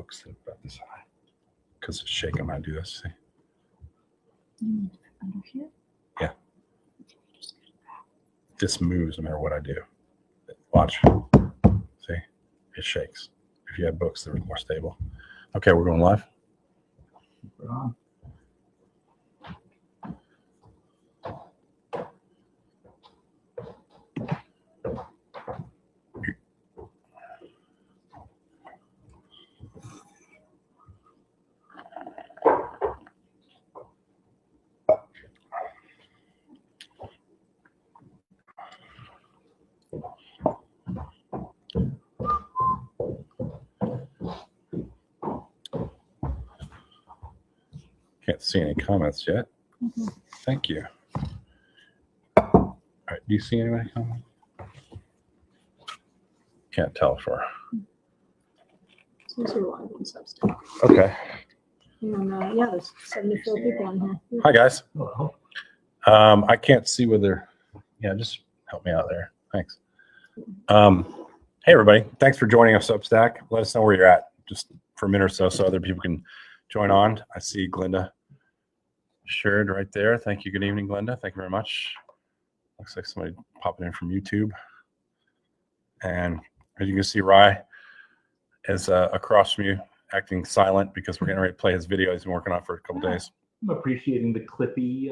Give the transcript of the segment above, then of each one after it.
books about this high because it's shaking when I do this. See? Under here? Yeah. This moves no matter what I do. Watch. See? It shakes. If you had books that were more stable. Okay, we're going live. We're on. Can't see any comments yet. Thank you. All right, do you see anybody comment? Can't tell for. Since you're live on Substack. Okay. And yeah, there's 74 people on here. Hi guys. Hello. I can't see whether. Yeah, just help me out there. Thanks. Hey everybody, thanks for joining us Substack. Let us know where you're at, just for a minute or so other people can join on. I see Glenda shared right there. Thank you. Good evening, Glenda. Thank you very much. Looks like somebody popping in from YouTube. And as you can see, Rye is across from you, acting silent because we're getting ready to play his video he's been working on for a couple days. I'm appreciating the Clippy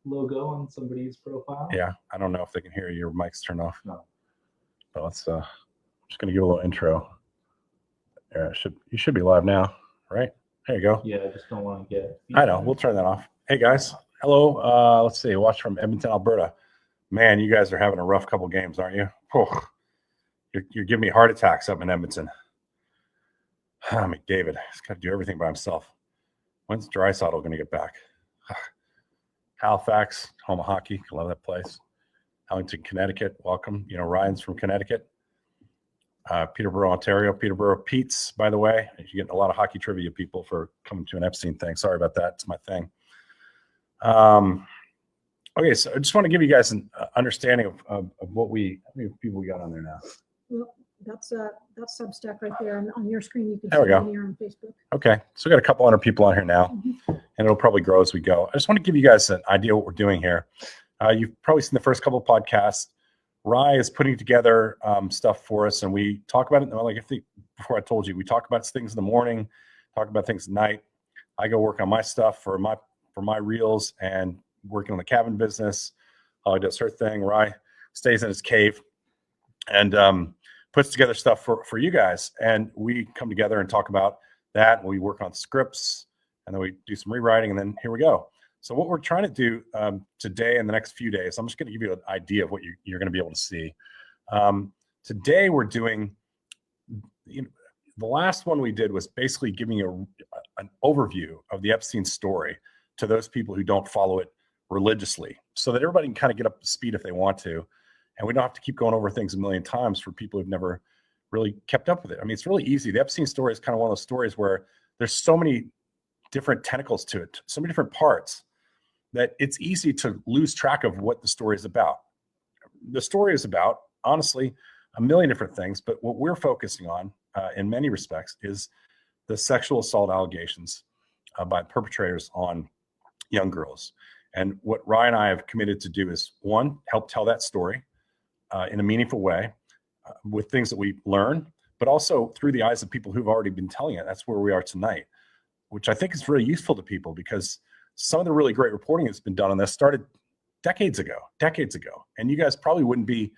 logo on somebody's profile. Yeah, I don't know if they can hear you. Your mic's turned off. No. But let's just gonna give a little intro. Yeah, you should be live now, right? There you go. Yeah, I just don't want to get. I know. We'll turn that off. Hey guys, hello. Let's see. Watch from Edmonton, Alberta. Man, you guys are having a rough couple games, aren't you? Oh, you're giving me heart attacks up in Edmonton. McDavid, he's got to do everything by himself. When's Draisaitl going to get back? Halifax, home of hockey. Love that place. Ellington, Connecticut. Welcome. You know, Ryan's from Connecticut. Peterborough, Ontario. Peterborough Pete's, by the way. You're getting a lot of hockey trivia people for coming to an Epstein thing. Sorry about that. It's my thing. Okay, so I just want to give you guys an understanding of how many people we got on there now. Well, that's Substack right there on your screen. You can There we see go. it here on Facebook. Okay, so we got a couple hundred people on here now, and it'll probably grow as we go. I just want to give you guys an idea of what we're doing here. You've probably seen the first couple of podcasts. Rye is putting together stuff for us, and we talk about it. Like I think before I told you, we talk about things in the morning, talk about things at night. I go work on my stuff for my reels and working on the cabin business. Holly does her thing. Rye stays in his cave and puts together stuff for you guys. And we come together and talk about that. We work on scripts, and then we do some rewriting, and then here we go. So what we're trying to do today and the next few days, I'm just going to give you an idea of what you're going to be able to see. Today we're doing, the last one we did was basically giving you an overview of the Epstein story to those people who don't follow it religiously, so that everybody can kind of get up to speed if they want to. And we don't have to keep going over things a million times for people who've never really kept up with it. I mean, it's really easy. The Epstein story is kind of one of those stories where there's so many different tentacles to it, so many different parts, that it's easy to lose track of what the story is about. The story is about, honestly, a million different things, but what we're focusing on in many respects is the sexual assault allegations by perpetrators on young girls. And what Ryan and I have committed to do is, one, help tell that story in a meaningful way with things that we learn, but also through the eyes of people who've already been telling it. That's where we are tonight, which I think is really useful to people, because some of the really great reporting that's been done on this started decades ago. And you guys probably wouldn't be,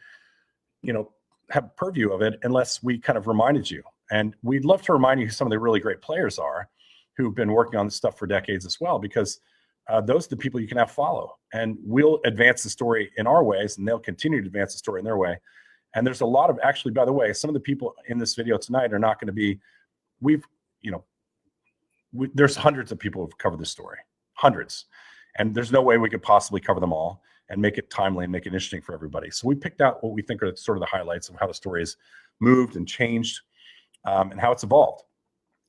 have purview of it unless we kind of reminded you. And we'd love to remind you who some of the really great players are who've been working on this stuff for decades as well, because those are the people you can have follow. And we'll advance the story in our ways, and they'll continue to advance the story in their way. And there's a lot of, actually, by the way, some of the people in this video tonight are not going to be, there's hundreds of people who've covered this story. Hundreds. And there's no way we could possibly cover them all and make it timely and make it interesting for everybody. So we picked out what we think are sort of the highlights of how the story has moved and changed and how it's evolved.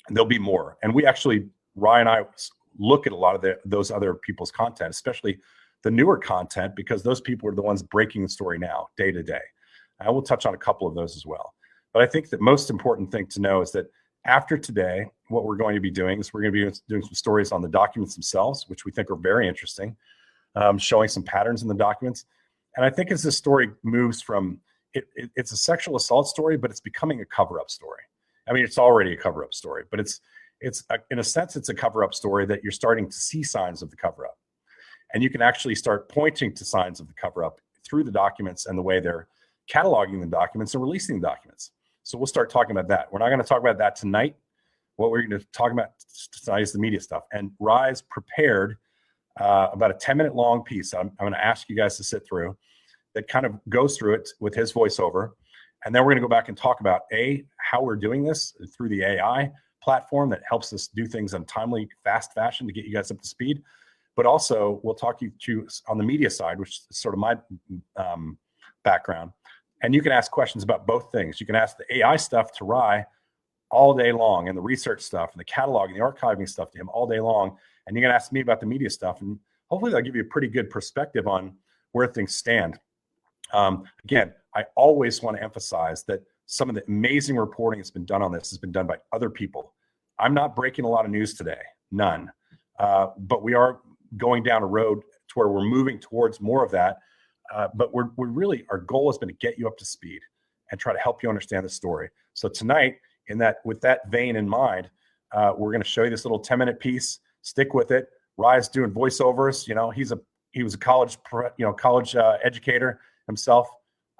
And there'll be more. And we actually, Ryan and I, look at a lot of those other people's content, especially the newer content, because those people are the ones breaking the story now, day to day. I will touch on a couple of those as well. But I think the most important thing to know is that After today, what we're going to be doing is we're going to be doing some stories on the documents themselves, which we think are very interesting, showing some patterns in the documents. And I think as this story moves from, it's a sexual assault story, but it's becoming a cover-up story. I mean, it's already a cover-up story, but in a sense, it's a cover-up story that you're starting to see signs of the cover-up. And you can actually start pointing to signs of the cover-up through the documents and the way they're cataloging the documents and releasing the documents. So we'll start talking about that. We're not going to talk about that tonight. What we're going to talk about tonight is the media stuff. And Rise prepared about a 10-minute long piece I'm going to ask you guys to sit through that kind of goes through it with his voiceover. And then we're going to go back and talk about, how we're doing this through the AI platform that helps us do things in timely, fast fashion to get you guys up to speed. But also, we'll talk you through on the media side, which is sort of my background. And you can ask questions about both things. You can ask the AI stuff to Rye all day long, and the research stuff, and the cataloging, the archiving stuff to him all day long. And you can ask me about the media stuff. And hopefully that'll give you a pretty good perspective on where things stand. Again, I always want to emphasize that some of the amazing reporting that's been done on this has been done by other people. I'm not breaking a lot of news today, none. But we are going down a road to where we're moving towards more of that. But we're really, our goal has been to get you up to speed and try to help you understand the story. So tonight, with that vein in mind, we're going to show you this little 10-minute piece. Stick with it. Rye's doing voiceovers. He was a college educator himself.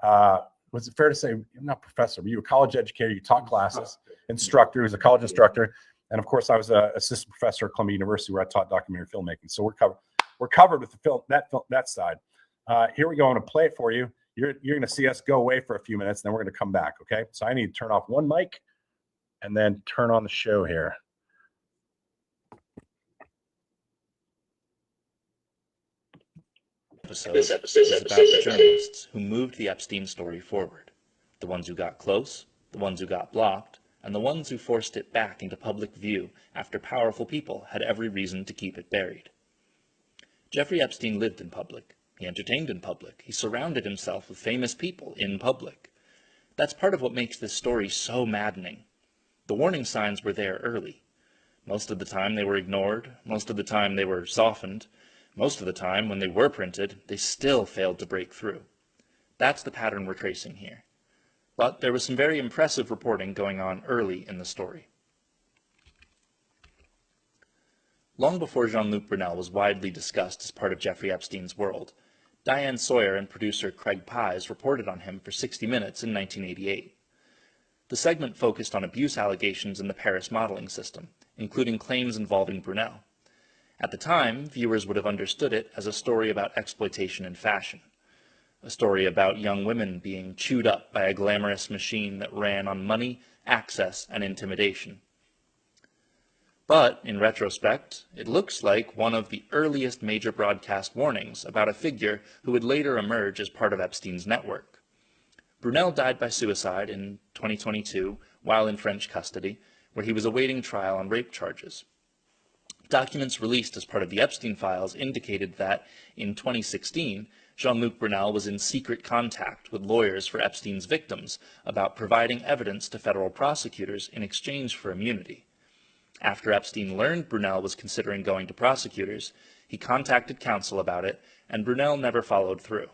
Was it fair to say, not professor, but you were a college educator, you taught classes, instructor, he was a college instructor. And of course, I was an assistant professor at Columbia University where I taught documentary filmmaking. So we're covered with the film, that side. Here we go. I'm going to play it for you. You're going to see us go away for a few minutes, and then we're going to come back. Okay. So I need to turn off one mic and then turn on the show here. This episode is about the journalists who moved the Epstein story forward. The ones who got close, the ones who got blocked, and the ones who forced it back into public view after powerful people had every reason to keep it buried. Jeffrey Epstein lived in public. He entertained in public. He surrounded himself with famous people in public. That's part of what makes this story so maddening. The warning signs were there early. Most of the time they were ignored. Most of the time they were softened. Most of the time, when they were printed, they still failed to break through. That's the pattern we're tracing here. But there was some very impressive reporting going on early in the story. Long before Jean-Luc Brunel was widely discussed as part of Jeffrey Epstein's world, Diane Sawyer and producer Craig Pies reported on him for 60 Minutes in 1988. The segment focused on abuse allegations in the Paris modeling system, including claims involving Brunel. At the time, viewers would have understood it as a story about exploitation in fashion, a story about young women being chewed up by a glamorous machine that ran on money, access, and intimidation. But, in retrospect, it looks like one of the earliest major broadcast warnings about a figure who would later emerge as part of Epstein's network. Brunel died by suicide in 2022 while in French custody, where he was awaiting trial on rape charges. Documents released as part of the Epstein files indicated that, in 2016, Jean-Luc Brunel was in secret contact with lawyers for Epstein's victims about providing evidence to federal prosecutors in exchange for immunity. After Epstein learned Brunel was considering going to prosecutors, he contacted counsel about it, and Brunel never followed through.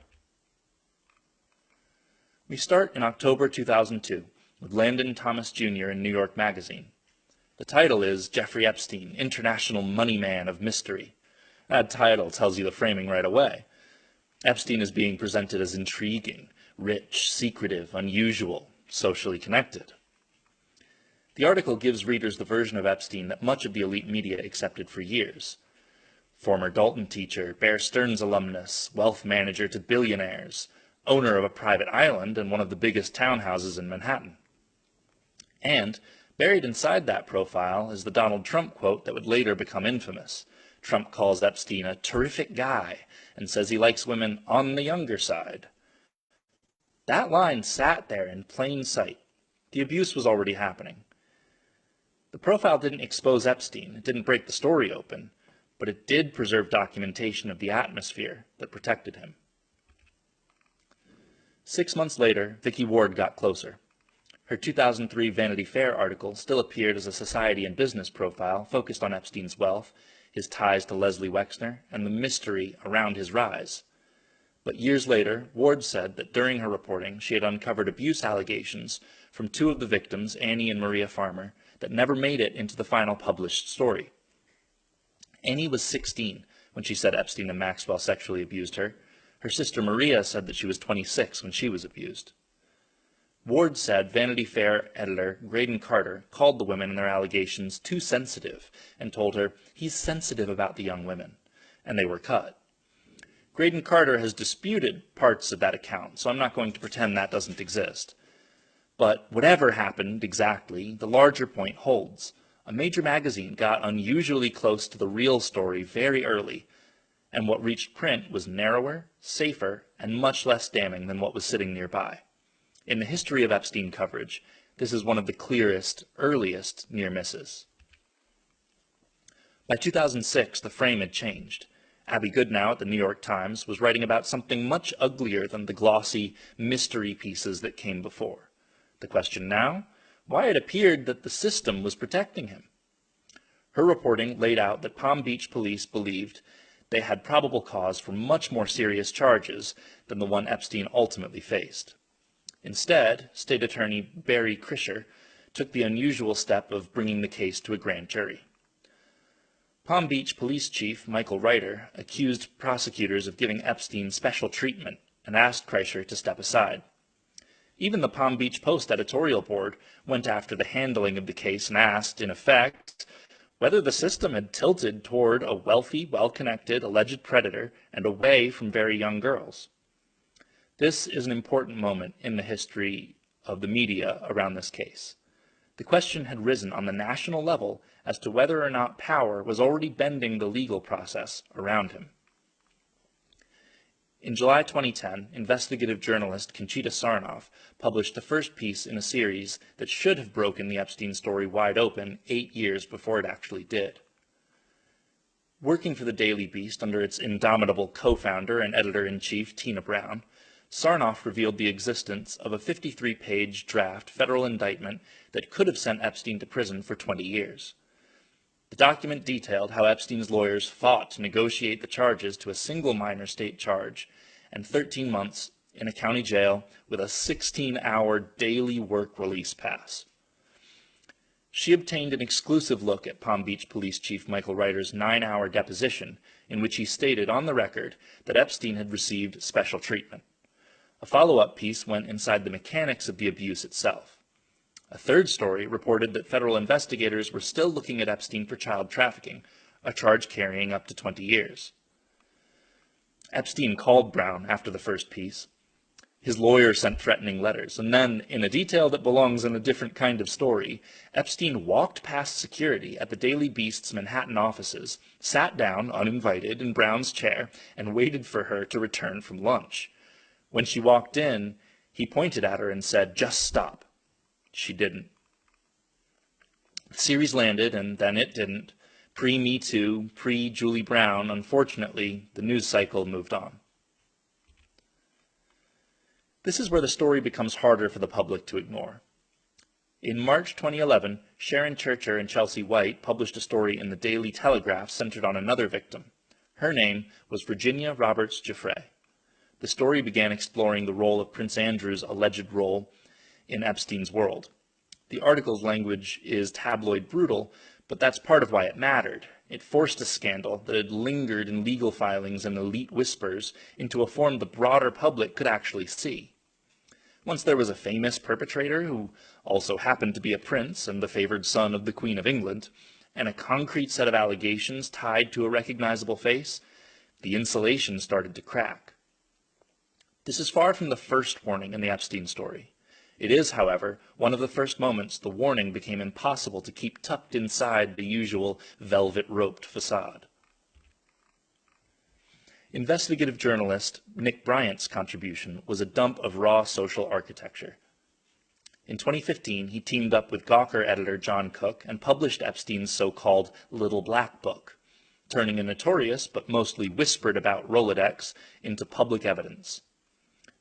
We start in October 2002 with Landon Thomas Jr. in New York Magazine. The title is Jeffrey Epstein, International Money Man of Mystery. That title tells you the framing right away. Epstein is being presented as intriguing, rich, secretive, unusual, socially connected. The article gives readers the version of Epstein that much of the elite media accepted for years. Former Dalton teacher, Bear Stearns alumnus, wealth manager to billionaires, owner of a private island and one of the biggest townhouses in Manhattan. And buried inside that profile is the Donald Trump quote that would later become infamous. Trump calls Epstein a terrific guy and says he likes women on the younger side. That line sat there in plain sight. The abuse was already happening. The profile didn't expose Epstein, it didn't break the story open, but it did preserve documentation of the atmosphere that protected him. 6 months later, Vicky Ward got closer. Her 2003 Vanity Fair article still appeared as a society and business profile focused on Epstein's wealth, his ties to Leslie Wexner, and the mystery around his rise. But years later, Ward said that during her reporting she had uncovered abuse allegations from two of the victims, Annie and Maria Farmer, that never made it into the final published story. Annie was 16 when she said Epstein and Maxwell sexually abused her. Her sister Maria said that she was 26 when she was abused. Ward said Vanity Fair editor Graydon Carter called the women and their allegations too sensitive and told her, "He's sensitive about the young women," and they were cut. Graydon Carter has disputed parts of that account, so I'm not going to pretend that doesn't exist. But whatever happened exactly, the larger point holds. A major magazine got unusually close to the real story very early, and what reached print was narrower, safer, and much less damning than what was sitting nearby. In the history of Epstein coverage, this is one of the clearest, earliest near misses. By 2006, the frame had changed. Abby Goodnow at the New York Times was writing about something much uglier than the glossy mystery pieces that came before. The question now, why it appeared that the system was protecting him. Her reporting laid out that Palm Beach police believed they had probable cause for much more serious charges than the one Epstein ultimately faced. Instead, State Attorney Barry Krischer took the unusual step of bringing the case to a grand jury. Palm Beach Police Chief Michael Reiter accused prosecutors of giving Epstein special treatment and asked Krischer to step aside. Even the Palm Beach Post editorial board went after the handling of the case and asked, in effect, whether the system had tilted toward a wealthy, well-connected, alleged predator and away from very young girls. This is an important moment in the history of the media around this case. The question had risen on the national level as to whether or not power was already bending the legal process around him. In July 2010, investigative journalist Conchita Sarnoff published the first piece in a series that should have broken the Epstein story wide open 8 years before it actually did. Working for the Daily Beast under its indomitable co-founder and editor-in-chief Tina Brown, Sarnoff revealed the existence of a 53-page draft federal indictment that could have sent Epstein to prison for 20 years. The document detailed how Epstein's lawyers fought to negotiate the charges to a single minor state charge and 13 months in a county jail with a 16-hour daily work release pass. She obtained an exclusive look at Palm Beach Police Chief Michael Reiter's 9-hour deposition in which he stated on the record that Epstein had received special treatment. A follow-up piece went inside the mechanics of the abuse itself. A third story reported that federal investigators were still looking at Epstein for child trafficking, a charge carrying up to 20 years. Epstein called Brown after the first piece. His lawyer sent threatening letters, and then, in a detail that belongs in a different kind of story, Epstein walked past security at the Daily Beast's Manhattan offices, sat down, uninvited, in Brown's chair, and waited for her to return from lunch. When she walked in, he pointed at her and said, "Just stop." She didn't. The series landed, and then it didn't. Pre-Me Too, pre-Julie Brown, unfortunately, the news cycle moved on. This is where the story becomes harder for the public to ignore. In March 2011, Sharon Churcher and Chelsea White published a story in the Daily Telegraph centered on another victim. Her name was Virginia Roberts Giuffre. The story began exploring the role of Prince Andrew's alleged role in Epstein's world. The article's language is tabloid brutal, but that's part of why it mattered. It forced a scandal that had lingered in legal filings and elite whispers into a form the broader public could actually see. Once there was a famous perpetrator who also happened to be a prince and the favored son of the Queen of England, and a concrete set of allegations tied to a recognizable face, the insulation started to crack. This is far from the first warning in the Epstein story. It is, however, one of the first moments the warning became impossible to keep tucked inside the usual velvet-roped facade. Investigative journalist Nick Bryant's contribution was a dump of raw social architecture. In 2015, he teamed up with Gawker editor John Cook and published Epstein's so-called Little Black Book, turning a notorious but mostly whispered about Rolodex into public evidence.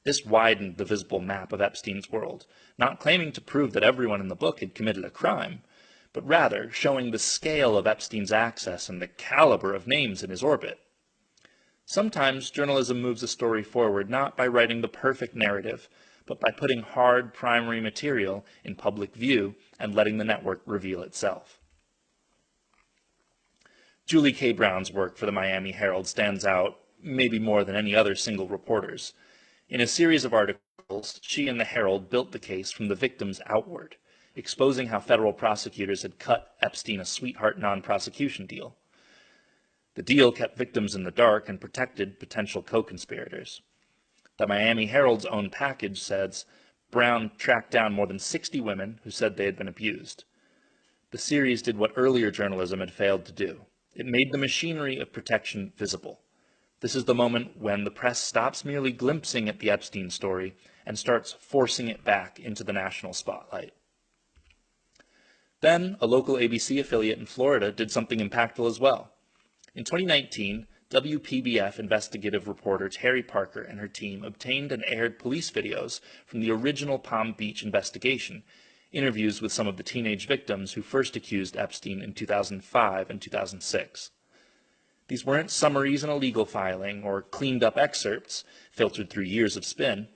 This widened the visible map of Epstein's world, not claiming to prove that everyone in the book had committed a crime, but rather showing the scale of Epstein's access and the caliber of names in his orbit. Sometimes journalism moves a story forward not by writing the perfect narrative, but by putting hard primary material in public view and letting the network reveal itself. Julie K. Brown's work for the Miami Herald stands out maybe more than any other single reporter's. In a series of articles, she and the Herald built the case from the victims outward, exposing how federal prosecutors had cut Epstein a sweetheart non-prosecution deal. The deal kept victims in the dark and protected potential co-conspirators. The Miami Herald's own package says Brown tracked down more than 60 women who said they had been abused. The series did what earlier journalism had failed to do. It made the machinery of protection visible. This is the moment when the press stops merely glimpsing at the Epstein story and starts forcing it back into the national spotlight. Then, a local ABC affiliate in Florida did something impactful as well. In 2019, WPBF investigative reporter Terry Parker and her team obtained and aired police videos from the original Palm Beach investigation, interviews with some of the teenage victims who first accused Epstein in 2005 and 2006. These weren't summaries in a legal filing or cleaned-up excerpts filtered through years of spin.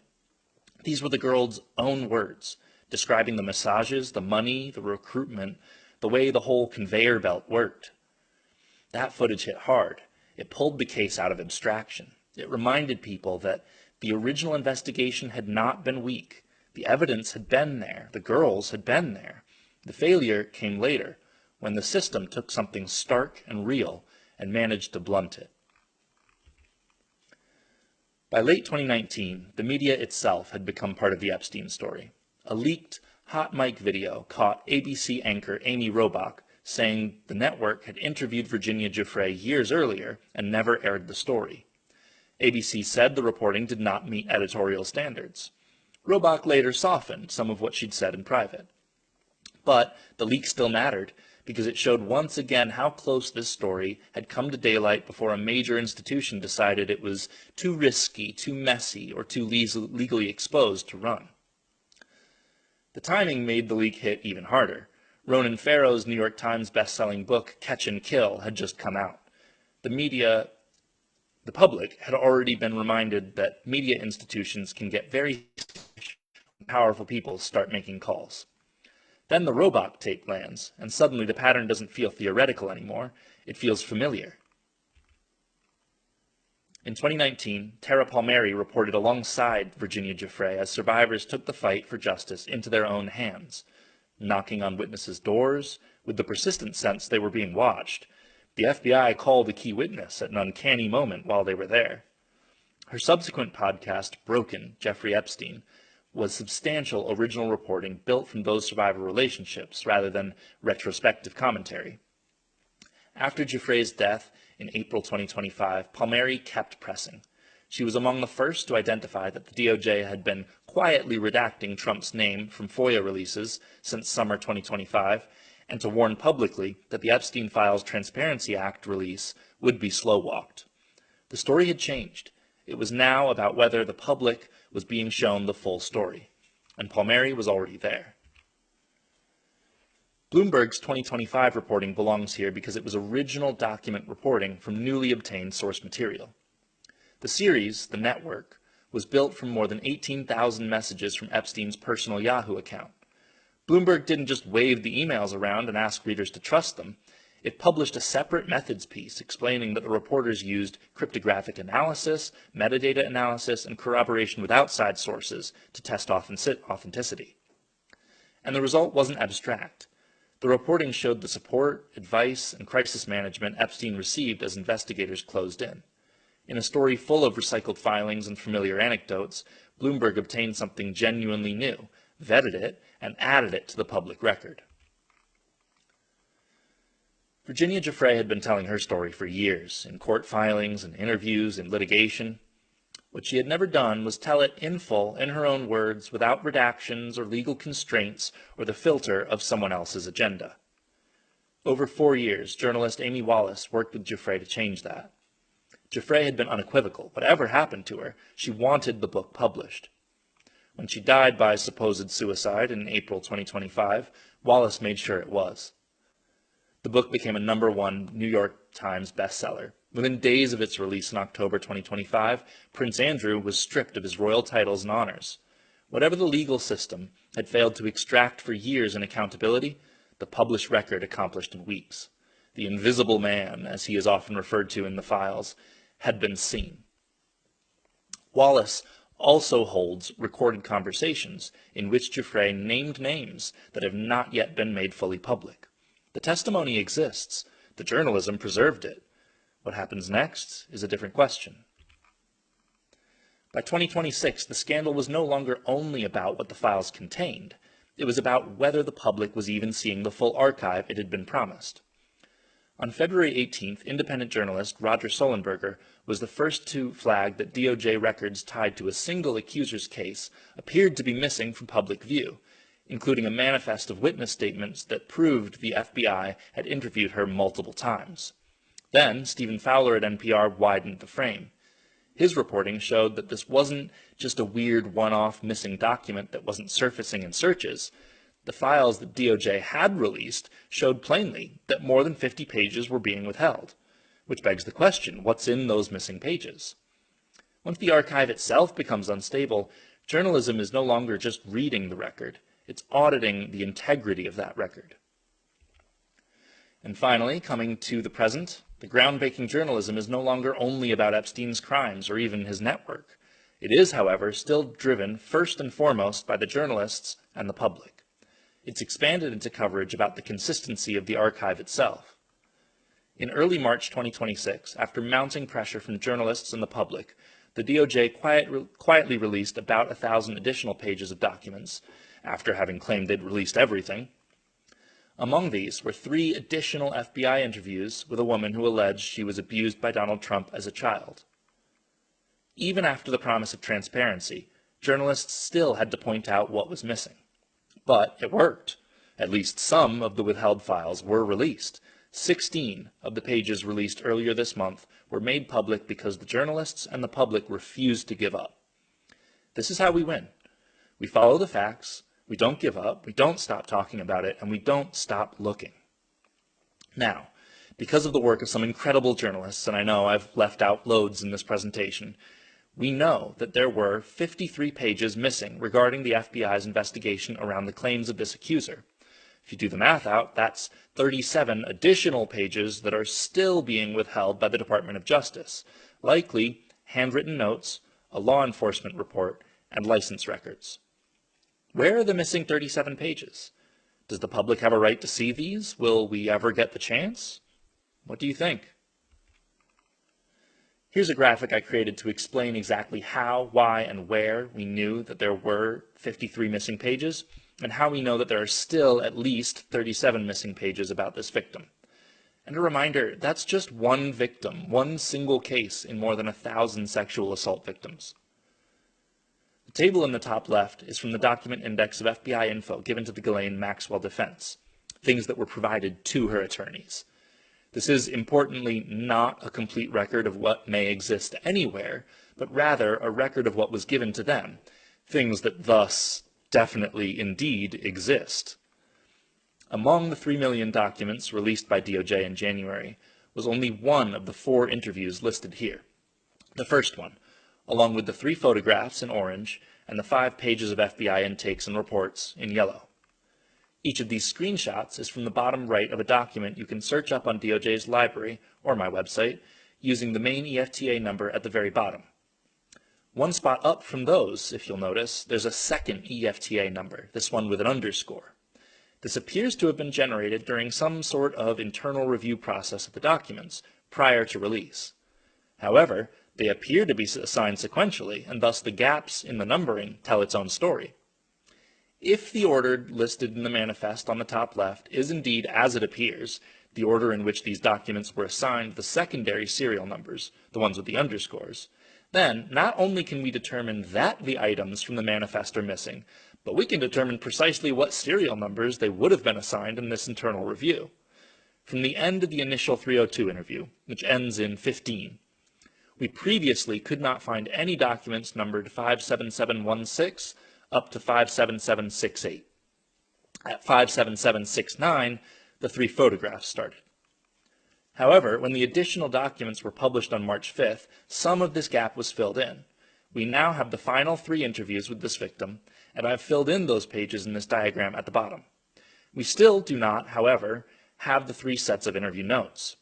These were the girls' own words, describing the massages, the money, the recruitment, the way the whole conveyor belt worked. That footage hit hard. It pulled the case out of abstraction. It reminded people that the original investigation had not been weak. The evidence had been there. The girls had been there. The failure came later, when the system took something stark and real and managed to blunt it. By late 2019, the media itself had become part of the Epstein story. A leaked, hot mic video caught ABC anchor Amy Robach saying the network had interviewed Virginia Giuffre years earlier and never aired the story. ABC said the reporting did not meet editorial standards. Robach later softened some of what she'd said in private. But the leak still mattered, because it showed once again how close this story had come to daylight before a major institution decided it was too risky, too messy, or too legally exposed to run. The timing made the leak hit even harder. Ronan Farrow's New York Times best-selling book, Catch and Kill, had just come out. The public had already been reminded that media institutions can get very powerful people start making calls. Then the Robach tape lands, and suddenly the pattern doesn't feel theoretical anymore. It feels familiar. In 2019, Tara Palmieri reported alongside Virginia Giuffre as survivors took the fight for justice into their own hands, knocking on witnesses' doors with the persistent sense they were being watched. The FBI called a key witness at an uncanny moment while they were there. Her subsequent podcast, Broken, Jeffrey Epstein, was substantial original reporting built from those survivor relationships rather than retrospective commentary. After Giuffre's death in April 2025, Palmieri kept pressing. She was among the first to identify that the DOJ had been quietly redacting Trump's name from FOIA releases since summer 2025, and to warn publicly that the Epstein Files Transparency Act release would be slow-walked. The story had changed. It was now about whether the public was being shown the full story, and Palmieri was already there. Bloomberg's 2025 reporting belongs here because it was original document reporting from newly obtained source material. The series, The Network, was built from more than 18,000 messages from Epstein's personal Yahoo account. Bloomberg didn't just wave the emails around and ask readers to trust them. It published a separate methods piece explaining that the reporters used cryptographic analysis, metadata analysis, and corroboration with outside sources to test authenticity. And the result wasn't abstract. The reporting showed the support, advice, and crisis management Epstein received as investigators closed in. In a story full of recycled filings and familiar anecdotes, Bloomberg obtained something genuinely new, vetted it, and added it to the public record. Virginia Giuffre had been telling her story for years, in court filings and interviews and litigation. What she had never done was tell it in full, in her own words, without redactions or legal constraints or the filter of someone else's agenda. Over 4 years, journalist Amy Wallace worked with Giuffre to change that. Jeffrey had been unequivocal. Whatever happened to her, she wanted the book published. When she died by supposed suicide in April 2025, Wallace made sure it was. The book became a #1 New York Times bestseller. Within days of its release in October 2025, Prince Andrew was stripped of his royal titles and honors. Whatever the legal system had failed to extract for years in accountability, the published record accomplished in weeks. The invisible man, as he is often referred to in the files, had been seen. Wallace also holds recorded conversations in which Jeffrey named names that have not yet been made fully public. The testimony exists. The journalism preserved it. What happens next is a different question. By 2026, the scandal was no longer only about what the files contained. It was about whether the public was even seeing the full archive it had been promised. On February 18th, independent journalist Roger Sullenberger was the first to flag that DOJ records tied to a single accuser's case appeared to be missing from public view, including a manifest of witness statements that proved the FBI had interviewed her multiple times. Then, Stephen Fowler at NPR widened the frame. His reporting showed that this wasn't just a weird one-off missing document that wasn't surfacing in searches. The files that DOJ had released showed plainly that more than 50 pages were being withheld, which begs the question, what's in those missing pages? Once the archive itself becomes unstable, journalism is no longer just reading the record, it's auditing the integrity of that record. And finally, coming to the present, the groundbreaking journalism is no longer only about Epstein's crimes or even his network. It is, however, still driven first and foremost by the journalists and the public. It's expanded into coverage about the consistency of the archive itself. In early March 2026, after mounting pressure from journalists and the public, the DOJ quietly released about 1,000 additional pages of documents, after having claimed they'd released everything. Among these were 3 additional FBI interviews with a woman who alleged she was abused by Donald Trump as a child. Even after the promise of transparency, journalists still had to point out what was missing. But it worked. At least some of the withheld files were released. 16 of the pages released earlier this month were made public because the journalists and the public refused to give up. This is how we win. We follow the facts, we don't give up, we don't stop talking about it, and we don't stop looking. Now, because of the work of some incredible journalists, and I know I've left out loads in this presentation, we know that there were 53 pages missing regarding the FBI's investigation around the claims of this accuser. If you do the math out, that's 37 additional pages that are still being withheld by the Department of Justice, likely handwritten notes, a law enforcement report, and license records. Where are the missing 37 pages? Does the public have a right to see these? Will we ever get the chance? What do you think? Here's a graphic I created to explain exactly how, why, and where we knew that there were 53 missing pages, and how we know that there are still at least 37 missing pages about this victim. And a reminder, that's just one victim, one single case in more than 1,000 sexual assault victims. The table in the top left is from the document index of FBI info given to the Ghislaine Maxwell defense, things that were provided to her attorneys. This is, importantly, not a complete record of what may exist anywhere, but rather a record of what was given to them, things that thus definitely indeed exist. Among the 3 million documents released by DOJ in January was only one of the 4 interviews listed here. The first one, along with the 3 photographs in orange and the 5 pages of FBI intakes and reports in yellow. Each of these screenshots is from the bottom right of a document you can search up on DOJ's library or my website using the main EFTA number at the very bottom. One spot up from those, if you'll notice, there's a second EFTA number, this one with an underscore. This appears to have been generated during some sort of internal review process of the documents prior to release. However, they appear to be assigned sequentially, and thus the gaps in the numbering tell its own story. If the order listed in the manifest on the top left is indeed as it appears, the order in which these documents were assigned the secondary serial numbers, the ones with the underscores, then not only can we determine that the items from the manifest are missing, but we can determine precisely what serial numbers they would have been assigned in this internal review. From the end of the initial 302 interview, which ends in 15, We previously could not find any documents numbered 57716 up to 57768. At 57769, the 3 photographs started. However, when the additional documents were published on March 5th, some of this gap was filled in. We now have the final 3 interviews with this victim, and I've filled in those pages in this diagram at the bottom. We still do not, however, have the 3 sets of interview notes.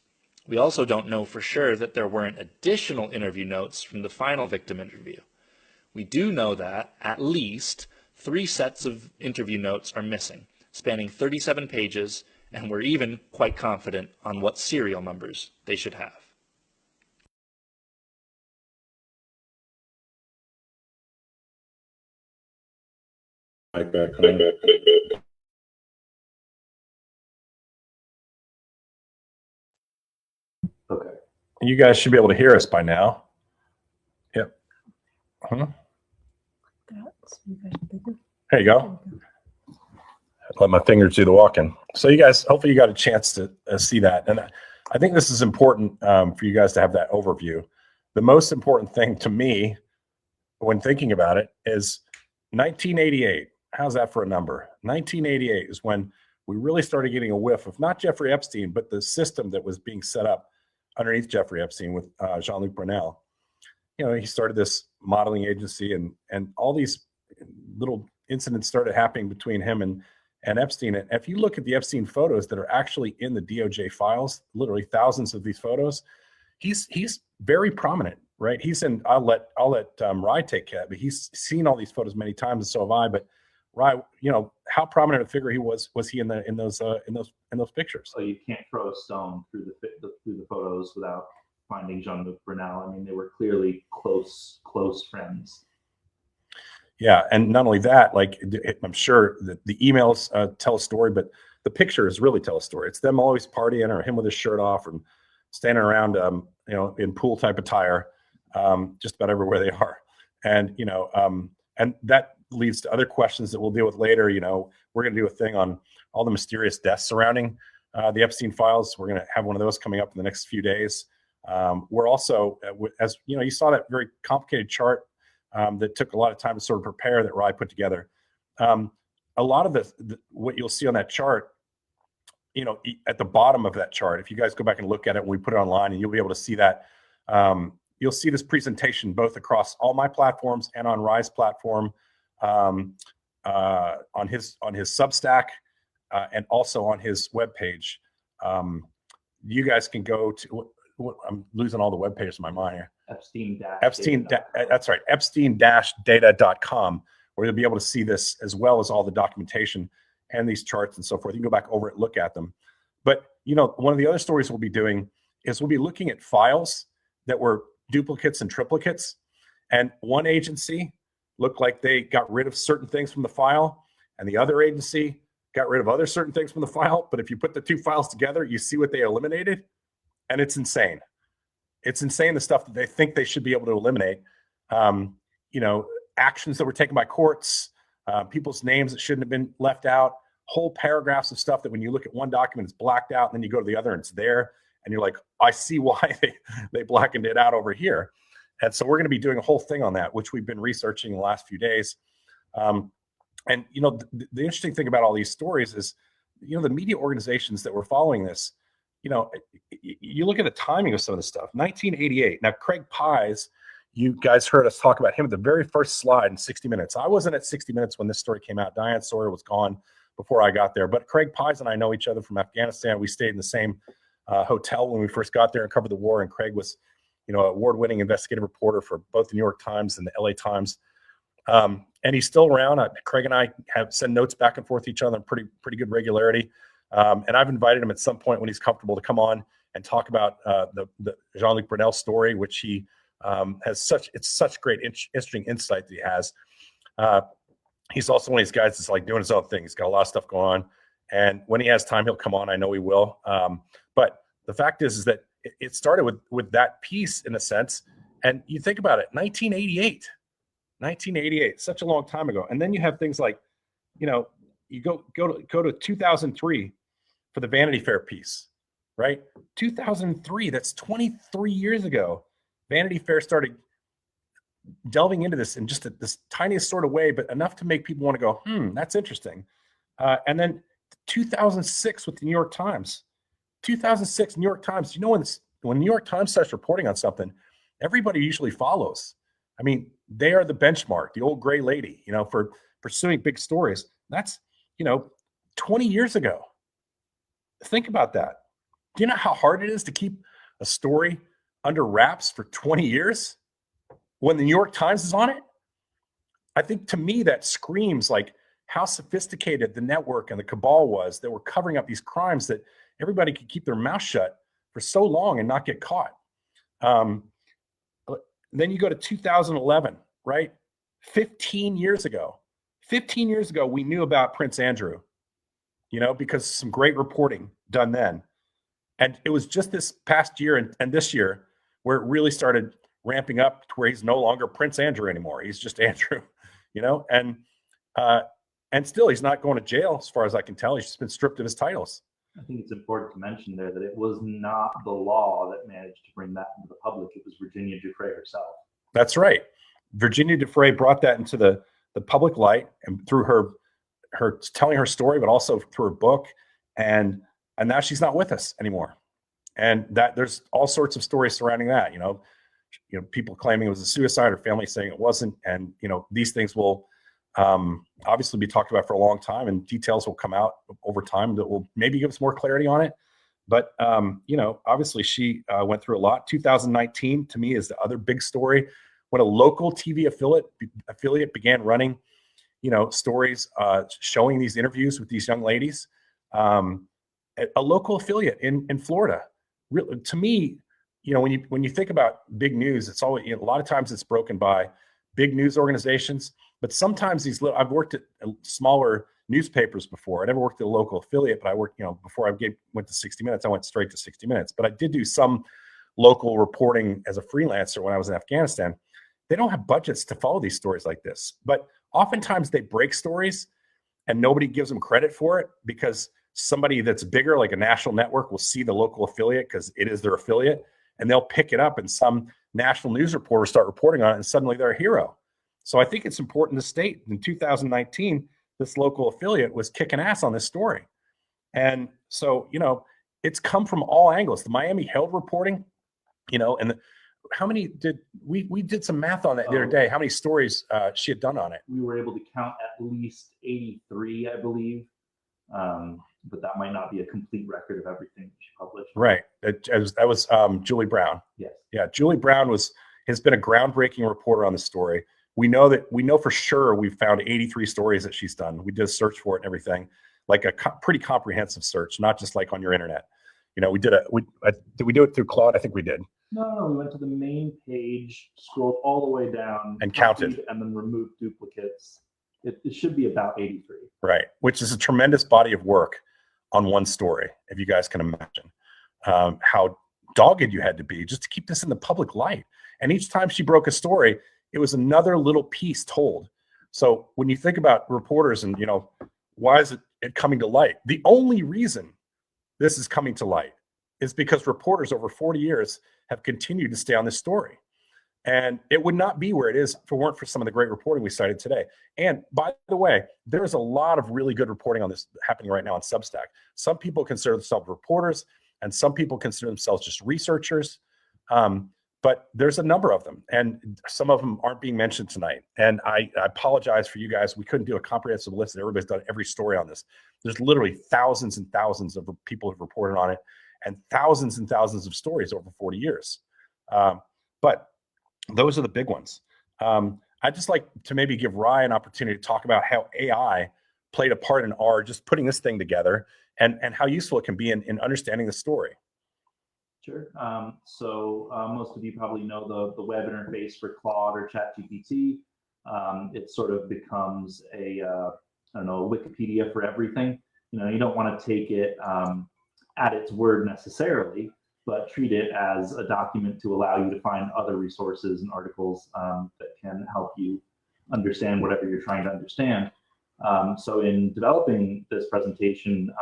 We also don't know for sure that there weren't additional interview notes from the final victim interview. We do know that, at least, 3 sets of interview notes are missing, spanning 37 pages, and we're even quite confident on what serial numbers they should have. Okay. You guys should be able to hear us by now. Yep. There you go. Let my fingers do the walking. So you guys, hopefully you got a chance to see that. And I think this is important for you guys to have that overview. The most important thing to me when thinking about it is 1988. How's that for a number? 1988 is when we really started getting a whiff of not Jeffrey Epstein, but the system that was being set up underneath Jeffrey Epstein with Jean-Luc Brunel. You know, he started this modeling agency, and all these little incidents started happening between him and Epstein. And if you look at the Epstein photos that are actually in the DOJ files, literally thousands of these photos, he's very prominent, right? He's in. I'll let Rye take care, but he's seen all these photos many times, and so have I. But Rye, you know, how prominent a figure he was he in those pictures? So you can't throw a stone through the photos without finding Jean-Luc Brunel. I mean, they were clearly close friends. Yeah, and not only that, like I'm sure that the emails tell a story, but the pictures really tell a story. It's them always partying, or him with his shirt off, and standing around, you know, in pool type attire, just about everywhere they are, and you know, and that leads to other questions that we'll deal with later. You know, we're going to do a thing on all the mysterious deaths surrounding the Epstein files. We're going to have one of those coming up in the next few days. We're also, as you know, you saw that very complicated chart that took a lot of time to sort of prepare that Rye put together. A lot of what you'll see on that chart, you know, at the bottom of that chart, if you guys go back and look at it when we put it online, and you'll be able to see that. You'll see this presentation both across all my platforms and on Rye's platform, on his Substack, and also on his webpage. You guys can go to. I'm losing all the web pages in my mind here. That's right. Epstein-data.com, where you'll be able to see this as well as all the documentation and these charts and so forth. You can go back over it, look at them. But you know, one of the other stories we'll be doing is we'll be looking at files that were duplicates and triplicates. And one agency looked like they got rid of certain things from the file, and the other agency got rid of other certain things from the file. But if you put the 2 files together, you see what they eliminated, and it's insane. It's insane, the stuff that they think they should be able to eliminate. You know, actions that were taken by courts, people's names that shouldn't have been left out, whole paragraphs of stuff that when you look at one document, it's blacked out, and then you go to the other and it's there. And you're like, I see why they blackened it out over here. And so we're going to be doing a whole thing on that, which we've been researching in the last few days. And, you know, the interesting thing about all these stories is, you know, the media organizations that were following this, you know, you look at the timing of some of this stuff. 1988. Now, Craig Pies, you guys heard us talk about him at the very first slide in 60 Minutes. I wasn't at 60 Minutes when this story came out. Diane Sawyer was gone before I got there. But Craig Pies and I know each other from Afghanistan. We stayed in the same hotel when we first got there and covered the war. And Craig was, you know, award-winning investigative reporter for both the New York Times and the LA Times. And he's still around. Craig and I have sent notes back and forth to each other in pretty good regularity. And I've invited him at some point when he's comfortable to come on and talk about the Jean-Luc Brunel story, which he has such great interesting insight that he has. He's also one of these guys that's like doing his own thing. He's got a lot of stuff going on, and when he has time, he'll come on. I know he will. But the fact is that it started with that piece in a sense. And you think about it, 1988, such a long time ago. And then you have things like, you know, you go to 2003 for the Vanity Fair piece, right? 2003, that's 23 years ago. Vanity Fair started delving into this in just this tiniest sort of way, but enough to make people want to go, that's interesting. And then 2006 with the New York Times. 2006 New York Times. You know, when New York Times starts reporting on something, everybody usually follows. I mean, they are the benchmark, the old gray lady, you know, for pursuing big stories. That's, 20 years ago. Think about that. Do you know how hard it is to keep a story under wraps for 20 years when the New York Times is on it? I think to me that screams like how sophisticated the network and the cabal was that were covering up these crimes that everybody could keep their mouth shut for so long and not get caught. Then you go to 2011, right? 15 years ago, we knew about Prince Andrew, because some great reporting done then. And it was just this past year and this year where it really started ramping up to where he's no longer Prince Andrew anymore. He's just Andrew, and still he's not going to jail as far as I can tell. He's just been stripped of his titles. I think it's important to mention there that it was not the law that managed to bring that into the public. It was Virginia Giuffre herself. That's right. Virginia Giuffre brought that into the public light, and through her telling her story, but also through her book. And now she's not with us anymore. And that there's all sorts of stories surrounding that, people claiming it was a suicide or family saying it wasn't. And, these things will obviously be talked about for a long time, and details will come out over time that will maybe give us more clarity on it. But, obviously she went through a lot. 2019 to me is the other big story when a local TV affiliate began running, stories showing these interviews with these young ladies. A local affiliate in Florida. Really, to me, when you think about big news, it's always, a lot of times it's broken by big news organizations, but sometimes I've worked at smaller newspapers before. I never worked at a local affiliate, but I worked, before I went to 60 Minutes, I went straight to 60 Minutes, but I did do some local reporting as a freelancer when I was in Afghanistan. They don't have budgets to follow these stories like this, but oftentimes they break stories and nobody gives them credit for it because somebody that's bigger, like a national network, will see the local affiliate because it is their affiliate, and they'll pick it up, and some national news reporters start reporting on it, and suddenly they're a hero. So I think it's important to state in 2019, this local affiliate was kicking ass on this story. And so, it's come from all angles. The Miami Herald reporting, and how many did we did some math on that the other day, how many stories she had done on it. We were able to count at least 83, I believe. But that might not be a complete record of everything she published. Right. That was Julie Brown. Yes. Yeah. Julie Brown has been a groundbreaking reporter on the story. We know for sure we've found 83 stories that she's done. We did a search for it and everything, like a pretty comprehensive search, not just like on your internet. Did we do it through Claude? I think we did. No, we went to the main page, scrolled all the way down, and counted, and then removed duplicates. It should be about 83. Right, which is a tremendous body of work on one story, if you guys can imagine how dogged you had to be just to keep this in the public light. And each time she broke a story, it was another little piece told. So when you think about reporters and, why is it coming to light? The only reason this is coming to light is because reporters over 40 years have continued to stay on this story. And it would not be where it is if it weren't for some of the great reporting we cited today. And by the way, there's a lot of really good reporting on this happening right now on Substack. Some people consider themselves reporters, and some people consider themselves just researchers. But there's a number of them, and some of them aren't being mentioned tonight. And I apologize for you guys. We couldn't do a comprehensive list. Everybody's done every story on this. There's literally thousands and thousands of people who've reported on it, and thousands of stories over 40 years. But those are the big ones. I'd just like to maybe give Rye an opportunity to talk about how AI played a part in our just putting this thing together, and how useful it can be in understanding the story. Sure. So most of you probably know the web interface for Claude or ChatGPT. It sort of becomes a Wikipedia for everything. You don't want to take it at its word necessarily, but treat it as a document to allow you to find other resources and articles that can help you understand whatever you're trying to understand. So in developing this presentation,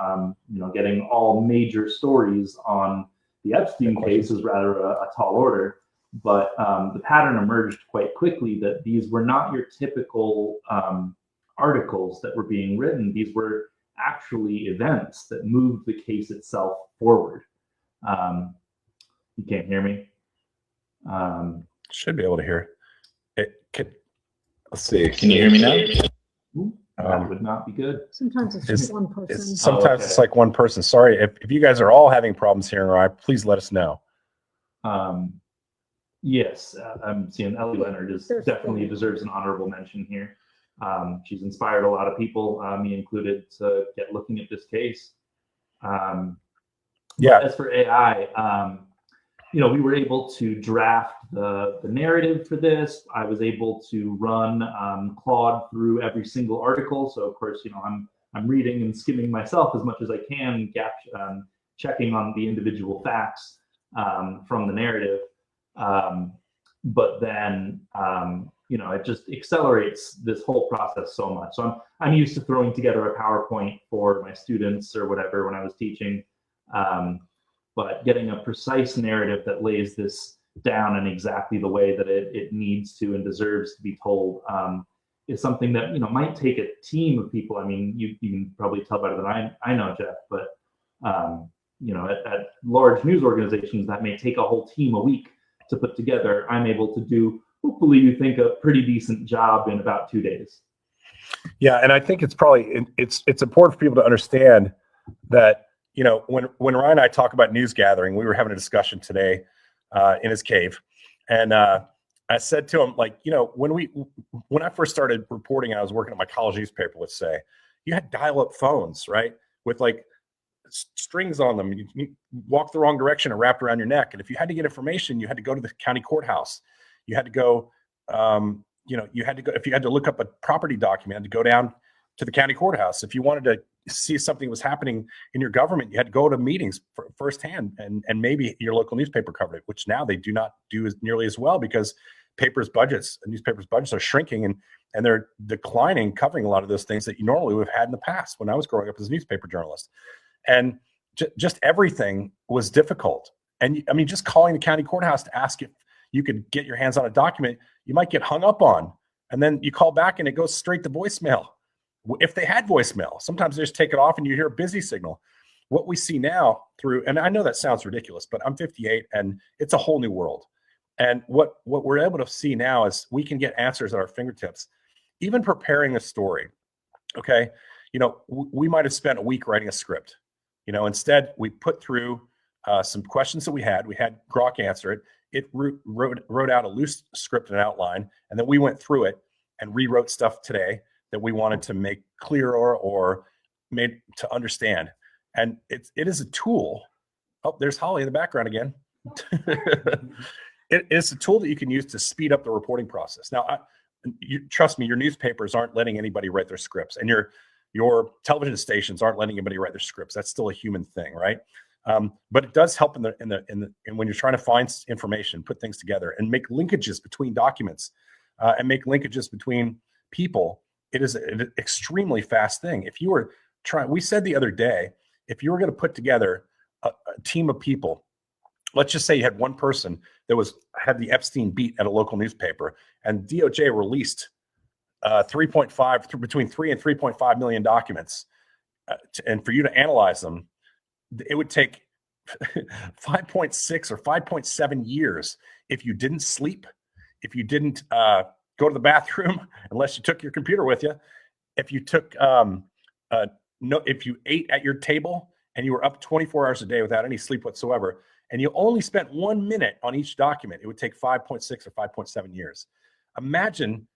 getting all major stories on the Epstein case is rather a tall order. But the pattern emerged quite quickly that these were not your typical articles that were being written. These were actually events that moved the case itself forward. You can't hear me? Should be able to hear it. Let's see. Can you hear me now? That would not be good. Sometimes it's just one person. Sometimes okay. it's like one person. Sorry, if you guys are all having problems hearing Rye, please let us know. Yes, I'm seeing Ellie Leonard definitely deserves an honorable mention here. She's inspired a lot of people, me included, to get looking at this case. Yeah. As for AI, we were able to draft the narrative for this. I was able to run Claude through every single article. So of course, I'm reading and skimming myself as much as I can, checking on the individual facts from the narrative. But then, it just accelerates this whole process so much. So I'm used to throwing together a PowerPoint for my students or whatever when I was teaching. But getting a precise narrative that lays this down in exactly the way that it needs to and deserves to be told is something that might take a team of people. I mean, you can probably tell better than I know, Jeff, but at large news organizations that may take a whole team a week to put together. I'm able to do, hopefully you think, a pretty decent job in about 2 days. Yeah, and I think it's probably it's important for people to understand that when Ryan and I talk about news gathering, we were having a discussion today in his cave, and I said to him, like, when I first started reporting, I was working at my college newspaper. Let's say you had dial-up phones, right, with like strings on them. You walked the wrong direction and wrapped around your neck, and if you had to get information, you had to go to the county courthouse. You had to go. You had to go if you had to look up a property document. You had to go down to the county courthouse. If you wanted to see something was happening in your government, you had to go to meetings firsthand, and maybe your local newspaper covered it, which now they do not do nearly as well because newspapers' budgets are shrinking and they're declining, covering a lot of those things that you normally would have had in the past when I was growing up as a newspaper journalist. And just everything was difficult. And I mean, just calling the county courthouse to ask if you could get your hands on a document, you might get hung up on. And then you call back and it goes straight to voicemail. If they had voicemail, sometimes they just take it off and you hear a busy signal. What we see now and I know that sounds ridiculous, but I'm 58 and it's a whole new world. And what we're able to see now is we can get answers at our fingertips, even preparing a story. Okay. We might have spent a week writing a script. Instead we put through some questions that we had Grok answer it. It wrote out a loose script and outline, and then we went through it and rewrote stuff today that we wanted to make clearer or made to understand. And it is a tool. Oh, there's Holly in the background again. It's a tool that you can use to speed up the reporting process. Now, trust me, your newspapers aren't letting anybody write their scripts, and your television stations aren't letting anybody write their scripts. That's still a human thing, right? But it does help in when you're trying to find information, put things together, and make linkages between documents, and make linkages between people. It is an extremely fast thing. If you were we said the other day, if you were going to put together a team of people, let's just say you had one person that had the Epstein beat at a local newspaper, and DOJ released between 3 and 3.5 million documents, and for you to analyze them, it would take 5.6 or 5.7 years if you didn't sleep, if you didn't go to the bathroom, unless you took your computer with you, if you took if you ate at your table and you were up 24 hours a day without any sleep whatsoever, and you only spent 1 minute on each document, it would take 5.6 or 5.7 years. Imagine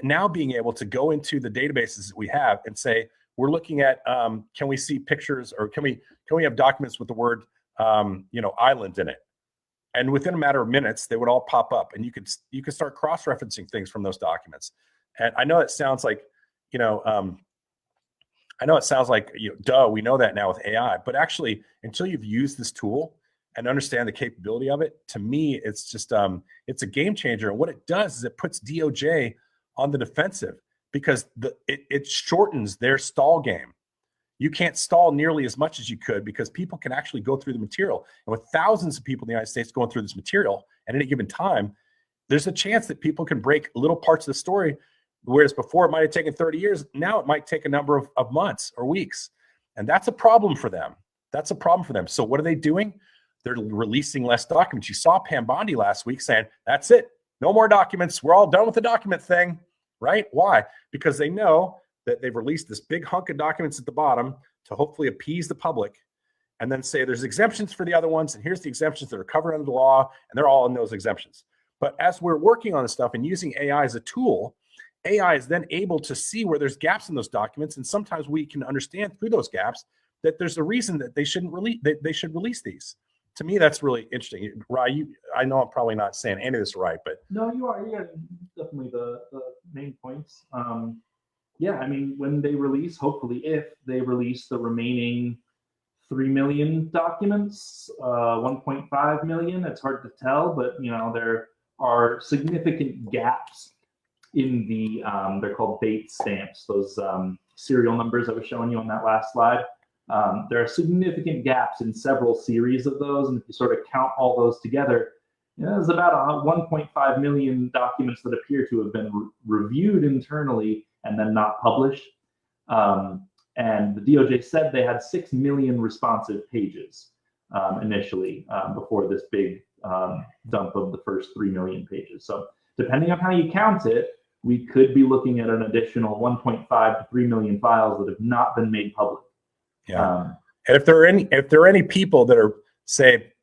now being able to go into the databases that we have and say, we're looking at, can we see pictures, or can we have documents with the word, island in it? And within a matter of minutes, they would all pop up, and you could start cross-referencing things from those documents. And I know it sounds like, duh, we know that now with AI, but actually, until you've used this tool and understand the capability of it, to me, it's just, it's a game changer. And what it does is it puts DOJ on the defensive, because it shortens their stall game. You can't stall nearly as much as you could because people can actually go through the material. And with thousands of people in the United States going through this material, at any given time, there's a chance that people can break little parts of the story, whereas before it might have taken 30 years. Now it might take a number of months or weeks. And that's a problem for them. That's a problem for them. So what are they doing? They're releasing less documents. You saw Pam Bondi last week saying, that's it. No more documents. We're all done with the document thing, right? Why? Because they know that they've released this big hunk of documents at the bottom to hopefully appease the public, and then say there's exemptions for the other ones, and here's the exemptions that are covered under the law, and they're all in those exemptions. But as we're working on this stuff and using AI as a tool, AI is then able to see where there's gaps in those documents, and sometimes we can understand through those gaps that there's a reason that they shouldn't release. They should release these. To me, that's really interesting. Rye, I know I'm probably not saying any of this right, but No, you are. Yeah, definitely the main points. Yeah, I mean, when they release, hopefully, if they release the remaining 3 million documents, 1.5 million, it's hard to tell, but there are significant gaps in the they're called date stamps, those serial numbers I was showing you on that last slide. There are significant gaps in several series of those, and if you sort of count all those together, there's about 1.5 million documents that appear to have been reviewed internally and then not published. And the DOJ said they had 6 million responsive pages initially before this big dump of the first 3 million pages. So depending on how you count it, we could be looking at an additional 1.5 to 3 million files that have not been made public. yeah. And if there are any people that are, say,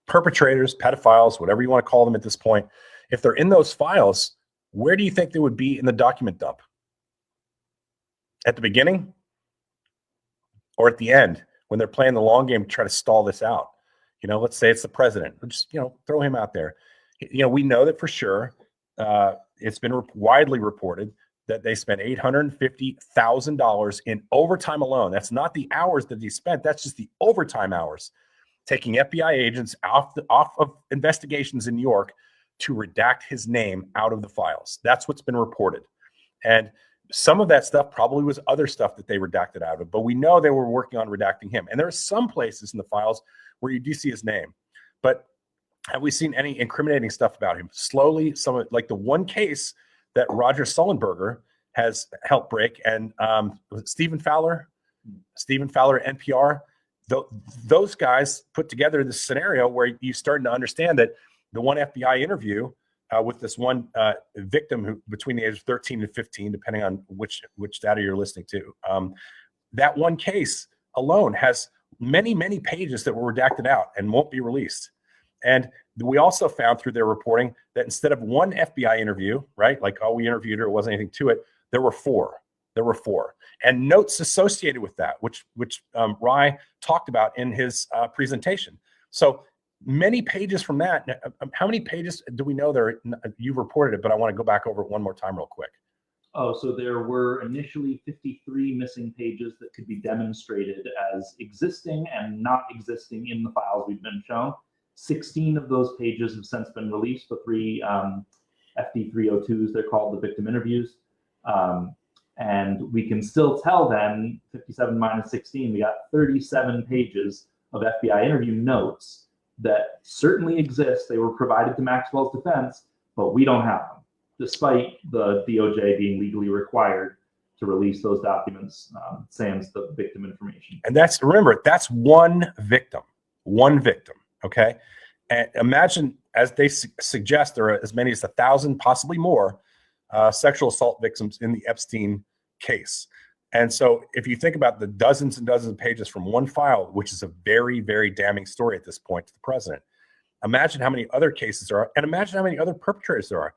perpetrators, pedophiles, whatever you want to call them at this point, if they're in those files, where do you think they would be in the document dump? At the beginning or at the end when they're playing the long game to try to stall this out? Let's say it's the president. Just, throw him out there. We know that for sure. It's been widely reported that they spent $850,000 in overtime alone. That's not the hours that he spent. That's just the overtime hours, taking FBI agents off of investigations in New York to redact his name out of the files. That's what's been reported. And some of that stuff probably was other stuff that they redacted out of, but we know they were working on redacting him. And there are some places in the files where you do see his name, but have we seen any incriminating stuff about him? Slowly, like the one case that Roger Sullenberger has helped break, and Stephen Fowler at NPR, those guys put together this scenario where you're starting to understand that the one FBI interview with this one victim who between the ages of 13 and 15, depending on which data you're listening to, that one case alone has many, many pages that were redacted out and won't be released. And we also found through their reporting that instead of one FBI interview, right, like, we interviewed her, it wasn't anything to it, there were four. And notes associated with that, which Rye talked about in his presentation. So many pages from that. How many pages do we know there? You've reported it, but I want to go back over it one more time real quick. Oh, so there were initially 53 missing pages that could be demonstrated as existing and not existing in the files we've been shown. 16 of those pages have since been released, the 3 FD302s, they're called, the victim interviews. And we can still tell then, 57 minus 16, we got 37 pages of FBI interview notes that certainly exist. They were provided to Maxwell's defense, but we don't have them, despite the DOJ being legally required to release those documents, sans the victim information. And remember, that's one victim, okay? And imagine, as they suggest, there are as many as 1,000, possibly more, sexual assault victims in the Epstein case. And so if you think about the dozens and dozens of pages from one file, which is a very, very damning story at this point to the president, imagine how many other cases there are, and imagine how many other perpetrators there are.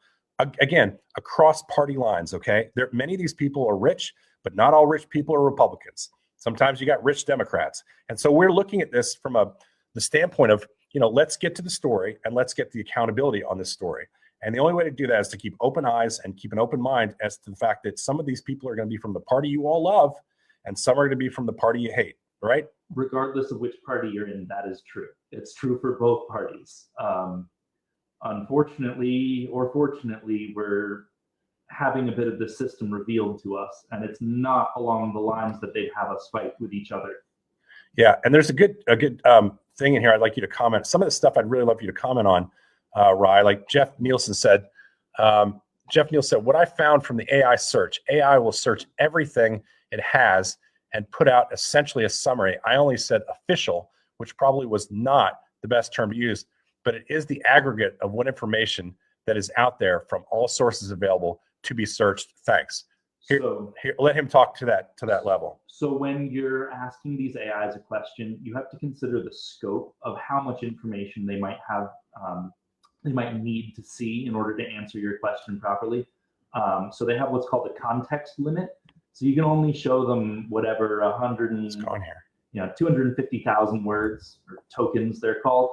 Again, across party lines, okay? Many of these people are rich, but not all rich people are Republicans. Sometimes you got rich Democrats. And so we're looking at this from the standpoint of, let's get to the story and let's get the accountability on this story. And the only way to do that is to keep open eyes and keep an open mind as to the fact that some of these people are going to be from the party you all love, and some are going to be from the party you hate, right? Regardless of which party you're in, that is true. It's true for both parties. Unfortunately, or fortunately, we're having a bit of the system revealed to us, and it's not along the lines that they'd have us fight with each other. Yeah, and there's a good thing in here I'd like you to comment. Some of the stuff I'd really love you to comment on. Rye. Like Jeff Nielsen said, what I found from the AI search, AI will search everything it has and put out essentially a summary. I only said official, which probably was not the best term to use, but it is the aggregate of what information that is out there from all sources available to be searched. Thanks. Here, let him talk to that level. So when you're asking these AIs a question, you have to consider the scope of how much information they might have, they might need to see in order to answer your question properly. So they have what's called a context limit. So you can only show them whatever 250,000 words or tokens they're called.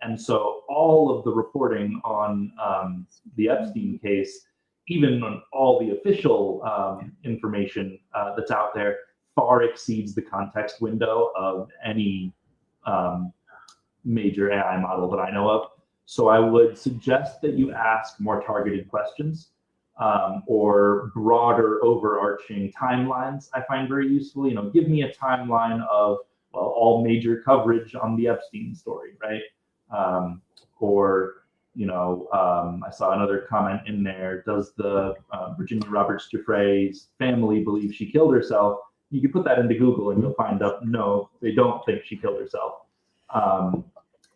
And so all of the reporting on the Epstein case, even on all the official information that's out there, far exceeds the context window of any major AI model that I know of. So I would suggest that you ask more targeted questions or broader overarching timelines. I find very useful. Give me a timeline of, well, all major coverage on the Epstein story, right? I saw another comment in there. Does the Virginia Roberts Giuffre's family believe she killed herself? You can put that into Google and you'll find out, no, they don't think she killed herself.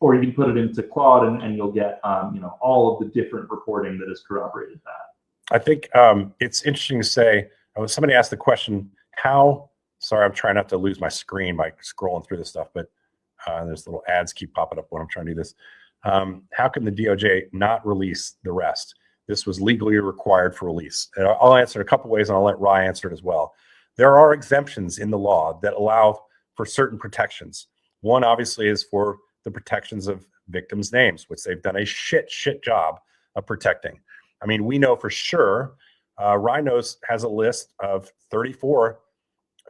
Or you can put it into Claude and you'll get, all of the different reporting that has corroborated that. I think it's interesting to say, somebody asked the question, sorry, I'm trying not to lose my screen by scrolling through this stuff, but there's little ads keep popping up when I'm trying to do this. How can the DOJ not release the rest? This was legally required for release. And I'll answer it a couple ways, and I'll let Rye answer it as well. There are exemptions in the law that allow for certain protections. One, obviously, is for the protections of victims' names, which they've done a shit job of protecting. I mean, we know for sure, Rye has a list of 34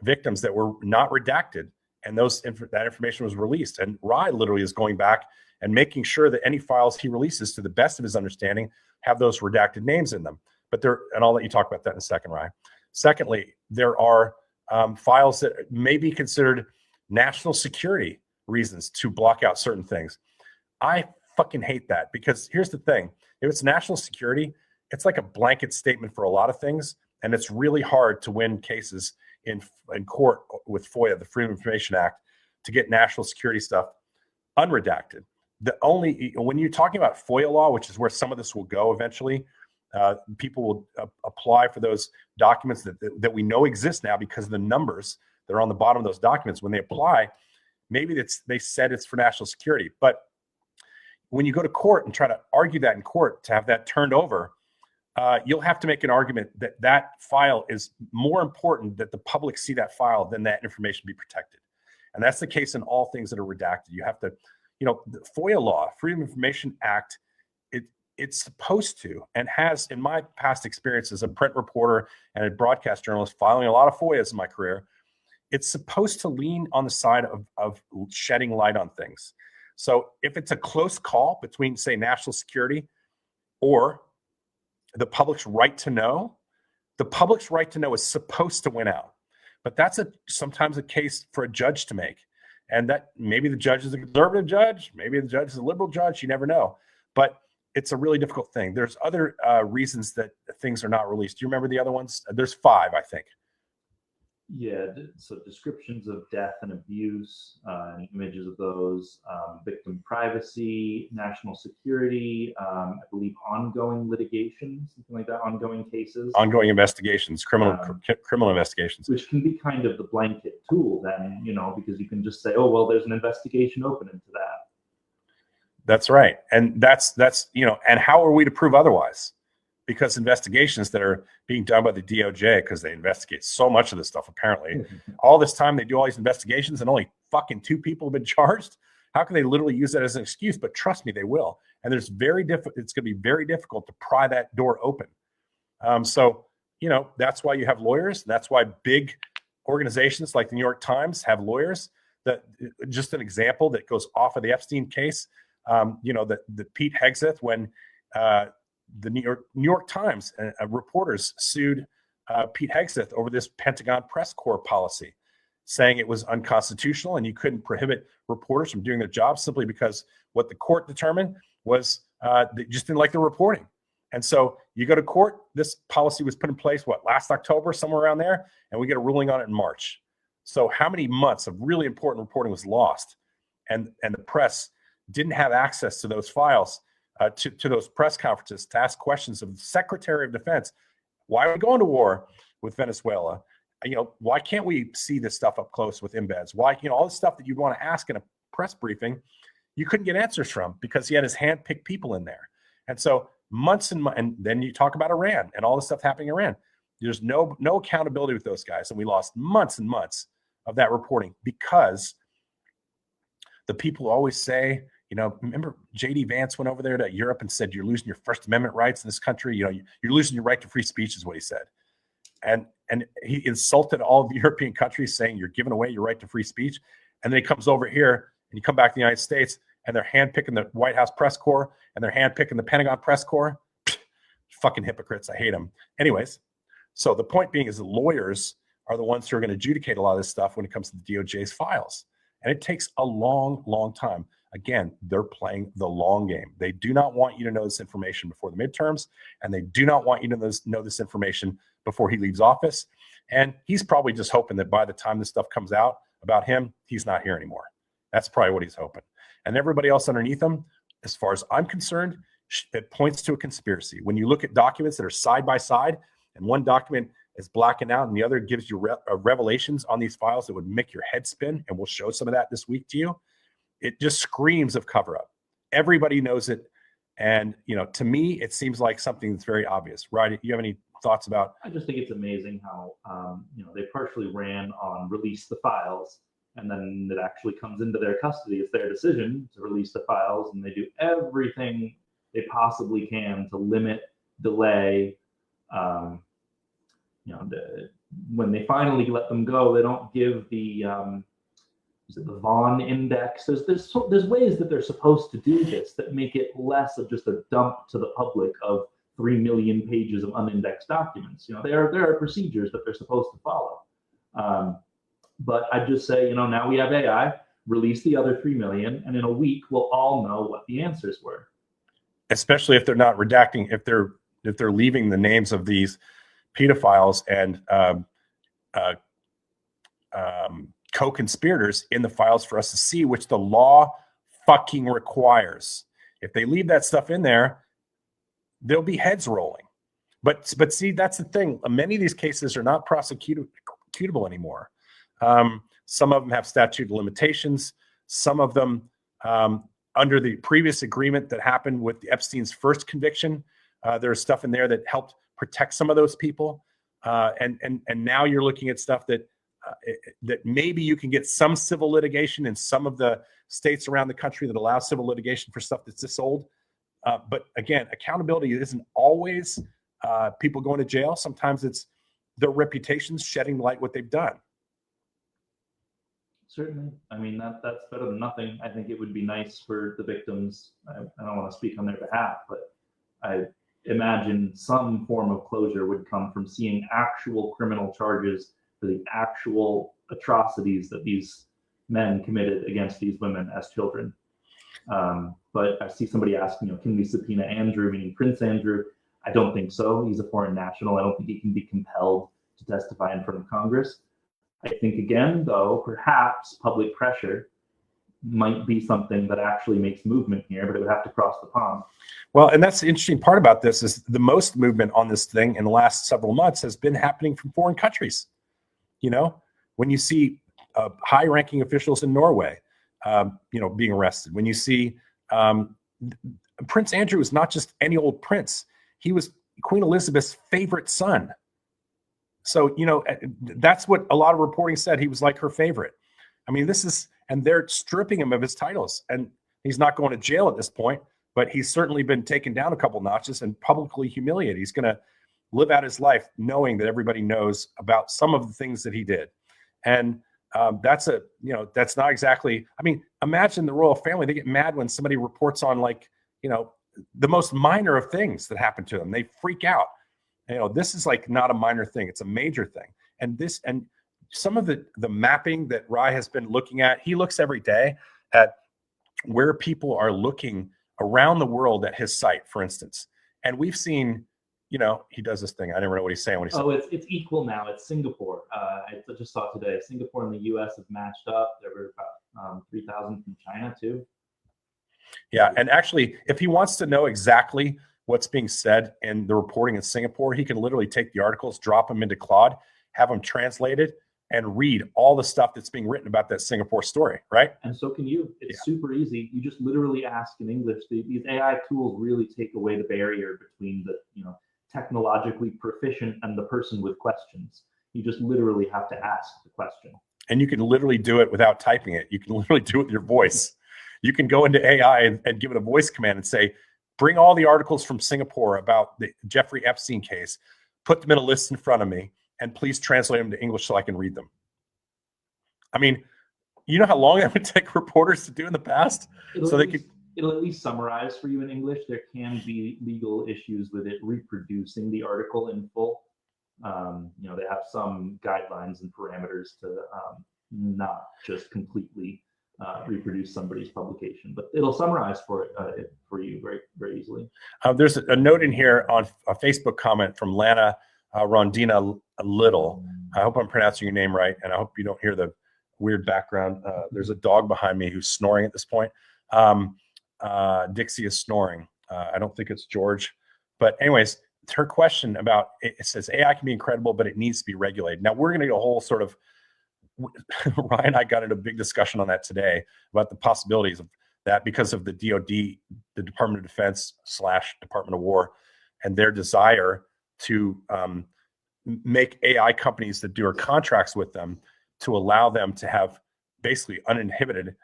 victims that were not redacted, and that information was released. And Rye literally is going back and making sure that any files he releases, to the best of his understanding, have those redacted names in them. And I'll let you talk about that in a second, Rye. Secondly, there are files that may be considered national security reasons to block out certain things. I fucking hate that, because here's the thing. If it's national security, it's like a blanket statement for a lot of things, and it's really hard to win cases in court with FOIA, the Freedom of Information Act, to get national security stuff unredacted. When you're talking about FOIA law, which is where some of this will go eventually, people will apply for those documents that we know exist now because of the numbers that are on the bottom of those documents. When they apply, maybe they said it's for national security, but when you go to court and try to argue that in court to have that turned over, you'll have to make an argument that file is more important, that the public see that file, than that information be protected. And that's the case in all things that are redacted. You have to, the FOIA law, Freedom of Information Act, it's supposed to, and has, in my past experience as a print reporter and a broadcast journalist filing a lot of FOIAs in my career, it's supposed to lean on the side of shedding light on things. So if it's a close call between, say, national security or the public's right to know, the public's right to know is supposed to win out. But that's sometimes a case for a judge to make. And that maybe the judge is a conservative judge, maybe the judge is a liberal judge, you never know. But it's a really difficult thing. There's other reasons that things are not released. Do you remember the other ones? There's 5, I think. Yeah, so descriptions of death and abuse, images of those, victim privacy, national security, I believe ongoing litigation, something like that, ongoing cases. Ongoing investigations, criminal investigations. Which can be kind of the blanket tool then, because you can just say, oh, well, there's an investigation open into that. That's right. And that's and how are we to prove otherwise? Because investigations that are being done by the DOJ, because they investigate so much of this stuff, apparently, all this time they do all these investigations and only fucking 2 people have been charged. How can they literally use that as an excuse? But trust me, they will. And it's going to be very difficult to pry that door open. So that's why you have lawyers. That's why big organizations like the New York Times have lawyers. That just an example that goes off of the Epstein case. The Pete Hegseth, when the New York Times reporters sued Pete Hegseth over this Pentagon press corps policy, saying it was unconstitutional and you couldn't prohibit reporters from doing their job simply because what the court determined was they just didn't like the reporting. And so you go to court. This policy was put in place, last October, somewhere around there, and we get a ruling on it in March. So how many months of really important reporting was lost? And the press didn't have access to those files, to those press conferences, to ask questions of the Secretary of Defense. Why are we going to war with Venezuela? Why can't we see this stuff up close with embeds? Why, all the stuff that you'd want to ask in a press briefing, you couldn't get answers from because he had his hand-picked people in there. And so months and then you talk about Iran and all the stuff happening in Iran. There's no accountability with those guys. And we lost months and months of that reporting because the people always say, remember J.D. Vance went over there to Europe and said, you're losing your First Amendment rights in this country. You're losing your right to free speech is what he said. And he insulted all of the European countries saying you're giving away your right to free speech. And then he comes over here and you come back to the United States and they're handpicking the White House press corps and they're handpicking the Pentagon press corps. Fucking hypocrites. I hate them. Anyways, so the point being is the lawyers are the ones who are going to adjudicate a lot of this stuff when it comes to the DOJ's files. And it takes a long, long time. Again, they're playing the long game. They do not want you to know this information before the midterms, and they do not want you to know this information before he leaves office. And he's probably just hoping that by the time this stuff comes out about him, he's not here anymore. That's probably what he's hoping. And everybody else underneath him, as far as I'm concerned, it points to a conspiracy. When you look at documents that are side by side, and one document is blacking out and the other gives you revelations on these files that would make your head spin, and we'll show some of that this week to you, it just screams of cover-up. Everybody knows it. And, to me, it seems like something that's very obvious. Right? You have any thoughts about? I just think it's amazing how, they partially ran on release the files, and then it actually comes into their custody. It's their decision to release the files, and they do everything they possibly can to limit, delay. When they finally let them go, they don't give the the Vaughn index. There's ways that they're supposed to do this that make it less of just a dump to the public of 3 million pages of unindexed documents. There are procedures that they're supposed to follow. But I just say, now we have AI, release the other 3 million, and in a week we'll all know what the answers were. Especially if they're not redacting, if they're leaving the names of these pedophiles and co-conspirators in the files for us to see, which the law fucking requires. If they leave that stuff in there, there'll be heads rolling. But see, that's the thing. Many of these cases are not prosecutable anymore. Some of them have statute of limitations. Some of them, under the previous agreement that happened with Epstein's first conviction, there's stuff in there that helped protect some of those people. And now you're looking at stuff that maybe you can get some civil litigation in some of the states around the country that allow civil litigation for stuff that's this old. But again, accountability isn't always people going to jail. Sometimes it's their reputations shedding light what they've done. Certainly. I mean, that's better than nothing. I think it would be nice for the victims. I don't want to speak on their behalf, but I imagine some form of closure would come from seeing actual criminal charges for the actual atrocities that these men committed against these women as children. But I see somebody asking, can we subpoena Andrew, meaning Prince Andrew? I don't think so. He's a foreign national. I don't think he can be compelled to testify in front of Congress. I think, again, though, perhaps public pressure might be something that actually makes movement here, but it would have to cross the pond. Well, and that's the interesting part about this is the most movement on this thing in the last several months has been happening from foreign countries. When you see high-ranking officials in Norway, being arrested, when you see Prince Andrew is not just any old prince. He was Queen Elizabeth's favorite son. So, that's what a lot of reporting said. He was like her favorite. I mean, and they're stripping him of his titles, and he's not going to jail at this point, but he's certainly been taken down a couple notches and publicly humiliated. He's going to live out his life knowing that everybody knows about some of the things that he did. And that's not exactly, imagine the royal family. They get mad when somebody reports on the most minor of things that happen to them. They freak out. This is not a minor thing. It's a major thing. And some of the mapping that Rye has been looking at, he looks every day at where people are looking around the world at his site, for instance. And we've seen, he does this thing. I never know what he's saying when he's Oh, it's equal now. It's Singapore. I just saw today. Singapore and the U.S. have matched up. There were about 3,000 from China too. Yeah, and actually, if he wants to know exactly what's being said in the reporting in Singapore, he can literally take the articles, drop them into Claude, have them translated, and read all the stuff that's being written about that Singapore story, right? And so can you. It's super easy. You just literally ask in English. These AI tools really take away the barrier between the technologically proficient and the person with questions. You just literally have to ask the question. And you can literally do it without typing it. You can literally do it with your voice. You can go into AI and give it a voice command and say, bring all the articles from Singapore about the Jeffrey Epstein case, put them in a list in front of me, and please translate them to English so I can read them. I mean, you know how long that would take reporters to do in the past? It'll at least summarize for you in English. There can be legal issues with it reproducing the article in full. They have some guidelines and parameters to not just completely reproduce somebody's publication, but it'll summarize for you very, very easily. There's a note in here on a Facebook comment from Lana Rondina Little. I hope I'm pronouncing your name right, and I hope you don't hear the weird background. There's a dog behind me who's snoring at this point. Dixie is snoring. I don't think it's George. But anyways, her question about, it says AI can be incredible, but it needs to be regulated. Now, we're going to get a whole sort of, Ryan and I got into a big discussion on that today about the possibilities of that because of the DOD, the Department of Defense / Department of War, and their desire to make AI companies that do contracts with them to allow them to have basically uninhibited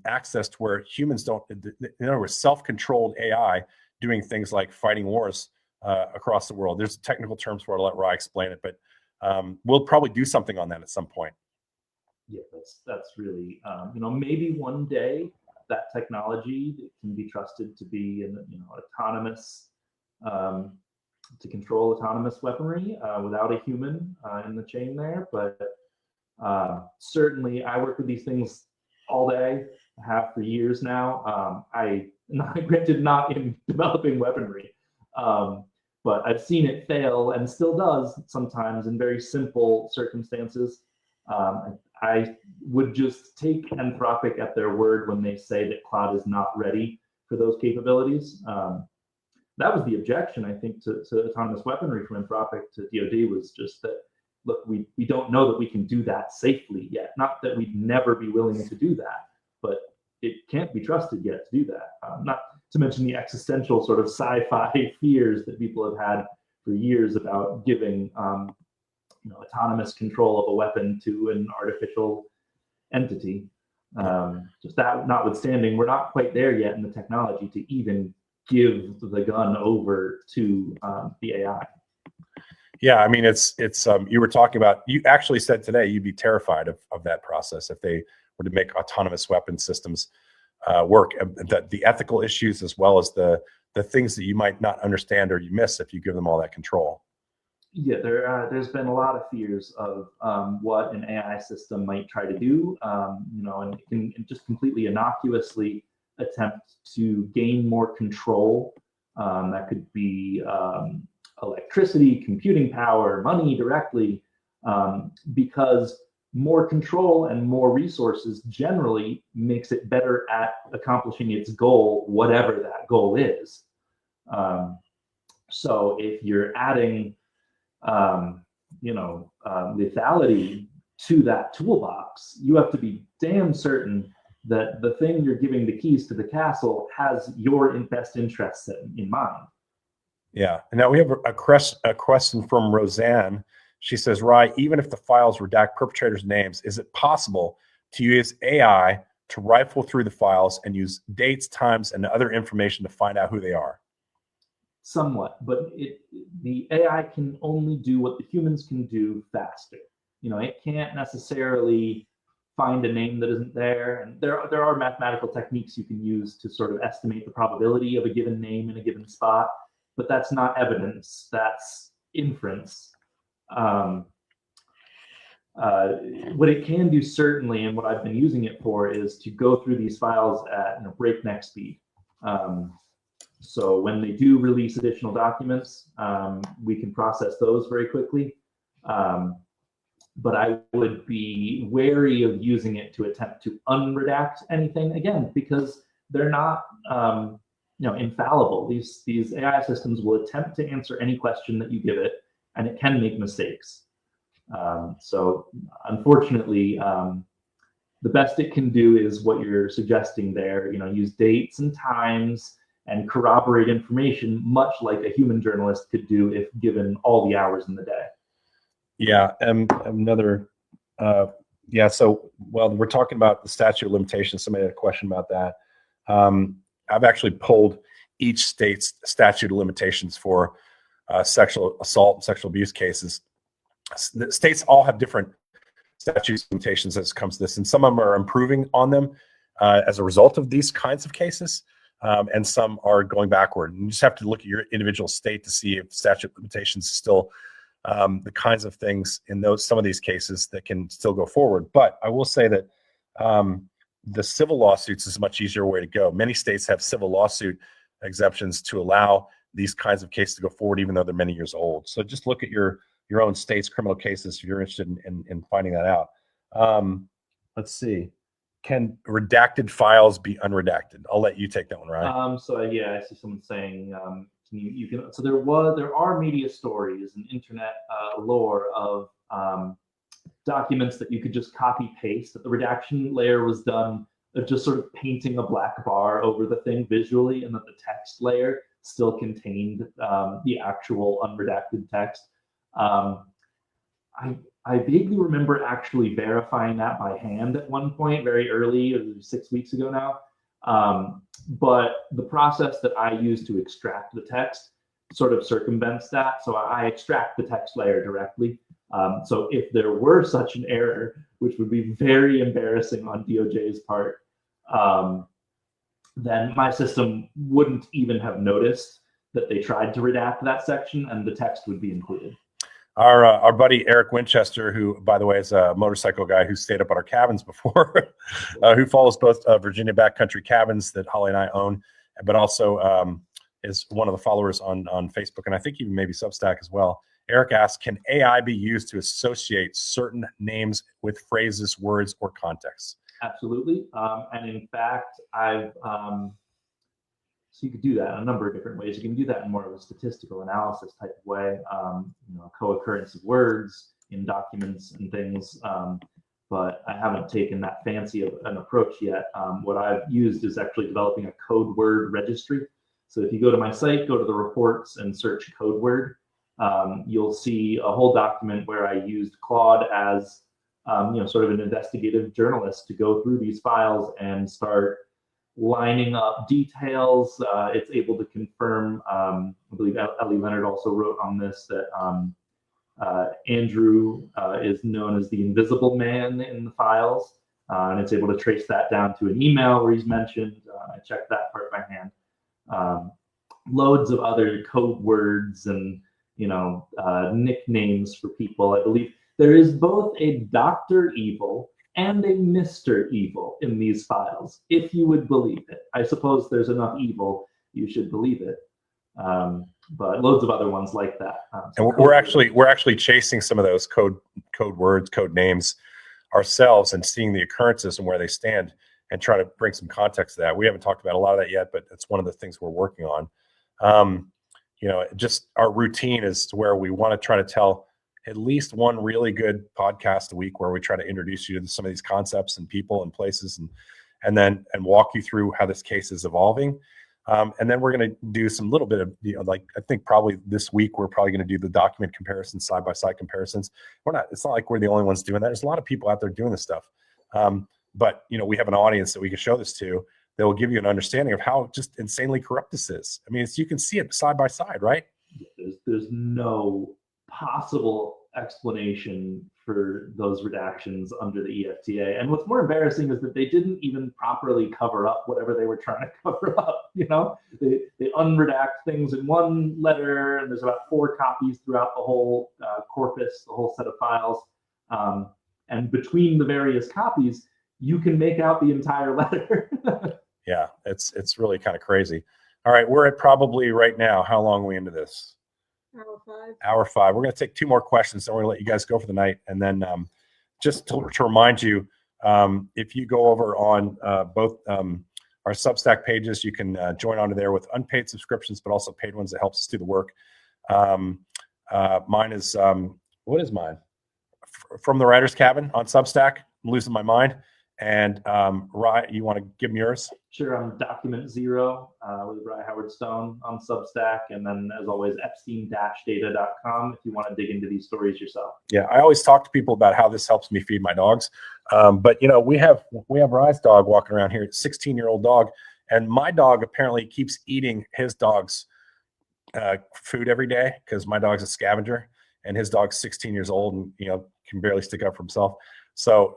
access to where humans don't, in other words, self-controlled AI doing things like fighting wars across the world. There's technical terms for it. I'll let Ryan explain it, but we'll probably do something on that at some point. Yeah, that's really, maybe one day that technology can be trusted to be autonomous, to control autonomous weaponry without a human in the chain there. But certainly, I work with these things all day. I have for years now. Granted, not in developing weaponry, but I've seen it fail and still does sometimes in very simple circumstances. I would just take Anthropic at their word when they say that Claude is not ready for those capabilities. That was the objection, I think, to autonomous weaponry from Anthropic to DoD, was just that, look, we don't know that we can do that safely yet. Not that we'd never be willing to do that, but it can't be trusted yet to do that. Not to mention the existential sort of sci-fi fears that people have had for years about giving autonomous control of a weapon to an artificial entity. Just that notwithstanding, we're not quite there yet in the technology to even give the gun over to the AI. Yeah, I mean, it's you were talking about, you actually said today you'd be terrified of that process if they were to make autonomous weapon systems work. The ethical issues as well as the things that you might not understand or you miss if you give them all that control. Yeah, there's been a lot of fears of what an AI system might try to do, and it can just completely innocuously attempt to gain more control. That could be electricity, computing power, money directly, because more control and more resources generally makes it better at accomplishing its goal, whatever that goal is. So if you're adding lethality to that toolbox, you have to be damn certain that the thing you're giving the keys to the castle has your best interests in mind. Yeah. And now we have a question from Roseanne. She says, Rye, even if the files redact perpetrators' names, is it possible to use AI to rifle through the files and use dates, times, and other information to find out who they are? Somewhat, but the AI can only do what the humans can do faster. It can't necessarily find a name that isn't there. And there are mathematical techniques you can use to sort of estimate the probability of a given name in a given spot, but that's not evidence, that's inference. What it can do certainly, and what I've been using it for, is to go through these files at breakneck speed. So when they do release additional documents, we can process those very quickly. But I would be wary of using it to attempt to unredact anything, again, because they're not infallible. These AI systems will attempt to answer any question that you give it, and it can make mistakes. So unfortunately, the best it can do is what you're suggesting there, use dates and times and corroborate information, much like a human journalist could do if given all the hours in the day. Yeah, another, so, well, we're talking about the statute of limitations. Somebody had a question about that. I've actually pulled each state's statute of limitations for sexual assault and sexual abuse cases. The states all have different statute of limitations as it comes to this, and some of them are improving on them as a result of these kinds of cases, and some are going backward. And you just have to look at your individual state to see if statute of limitations is still the kinds of things in some of these cases that can still go forward. But I will say that the civil lawsuits is a much easier way to go. Many states have civil lawsuit exemptions to allow these kinds of cases to go forward, even though they're many years old. So just look at your own state's criminal cases if you're interested in finding that out. Let's see. Can redacted files be unredacted? I'll let you take that one, Ryan. So yeah, I see someone saying, you can. So there are media stories and internet lore of documents that you could just copy paste. That the redaction layer was done of just sort of painting a black bar over the thing visually, and that the text layer still contained the actual unredacted text. I vaguely remember actually verifying that by hand at one point, very early, it was 6 weeks ago now. But the process that I use to extract the text sort of circumvents that. So I extract the text layer directly. So if there were such an error, which would be very embarrassing on DOJ's part, then my system wouldn't even have noticed that they tried to redact that section, and the text would be included. Our buddy Eric Winchester, who, by the way, is a motorcycle guy who stayed up at our cabins before, who follows both Virginia Backcountry Cabins that Holly and I own, but also is one of the followers on Facebook, and I think even maybe Substack as well. Eric asks, can AI be used to associate certain names with phrases, words, or contexts? Absolutely. And in fact, so you could do that in a number of different ways. You can do that in more of a statistical analysis type of way, co-occurrence of words in documents and things. But I haven't taken that fancy of an approach yet. What I've used is actually developing a code word registry. So if you go to my site, go to the reports and search code word, you'll see a whole document where I used Claude as sort of an investigative journalist to go through these files and start lining up details. It's able to confirm, I believe Ellie Leonard also wrote on this, that Andrew is known as the invisible man in the files, and it's able to trace that down to an email where he's mentioned. I checked that part by hand. Loads of other code words and nicknames for people. I believe there is both a Dr. Evil and a Mr. Evil in these files, if you would believe it. I suppose there's enough evil, you should believe it. But loads of other ones like that. And we're actually chasing some of those code words, code names ourselves, and seeing the occurrences and where they stand, and try to bring some context to that. We haven't talked about a lot of that yet, but it's one of the things we're working on. Just our routine is to where we want to try to tell at least one really good podcast a week where we try to introduce you to some of these concepts and people and places, and walk you through how this case is evolving. And then we're going to do some little bit of, I think probably this week, we're probably going to do the document comparisons, side-by-side comparisons. It's not like we're the only ones doing that. There's a lot of people out there doing this stuff. But we have an audience that we can show this to that will give you an understanding of how just insanely corrupt this is. I mean, you can see it side by side, right? There's no possible explanation for those redactions under the EFTA. And what's more embarrassing is that they didn't even properly cover up whatever they were trying to cover up. They unredact things in one letter, and there's about 4 copies throughout the whole corpus, the whole set of files. And between the various copies, you can make out the entire letter. Yeah, it's really kind of crazy. All right, we're at probably right now. How long are we into this? Hour 5. Hour 5. We're going to take 2 more questions, then we're going to let you guys go for the night. And then just to remind you, if you go over on both our Substack pages, you can join onto there with unpaid subscriptions, but also paid ones that helps us do the work. Mine is, what is mine? From the Writer's Cabin on Substack. I'm losing my mind. And Rye, you want to give me yours? Sure, I'm Document Zero with Rye Howard Stone on Substack, and then as always, epstein-data.com if you want to dig into these stories yourself. Yeah, I always talk to people about how this helps me feed my dogs. But we have Rye's dog walking around here, 16-year-old dog, and my dog apparently keeps eating his dog's food every day because my dog's a scavenger, and his dog's 16 years old and can barely stick up for himself. So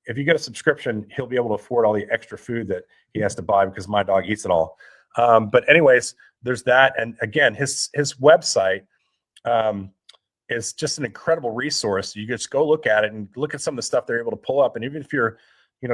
if you get a subscription, he'll be able to afford all the extra food that he has to buy because my dog eats it all. But anyways, there's that. And again, his website is just an incredible resource. You just go look at it and look at some of the stuff they're able to pull up. And even if you're,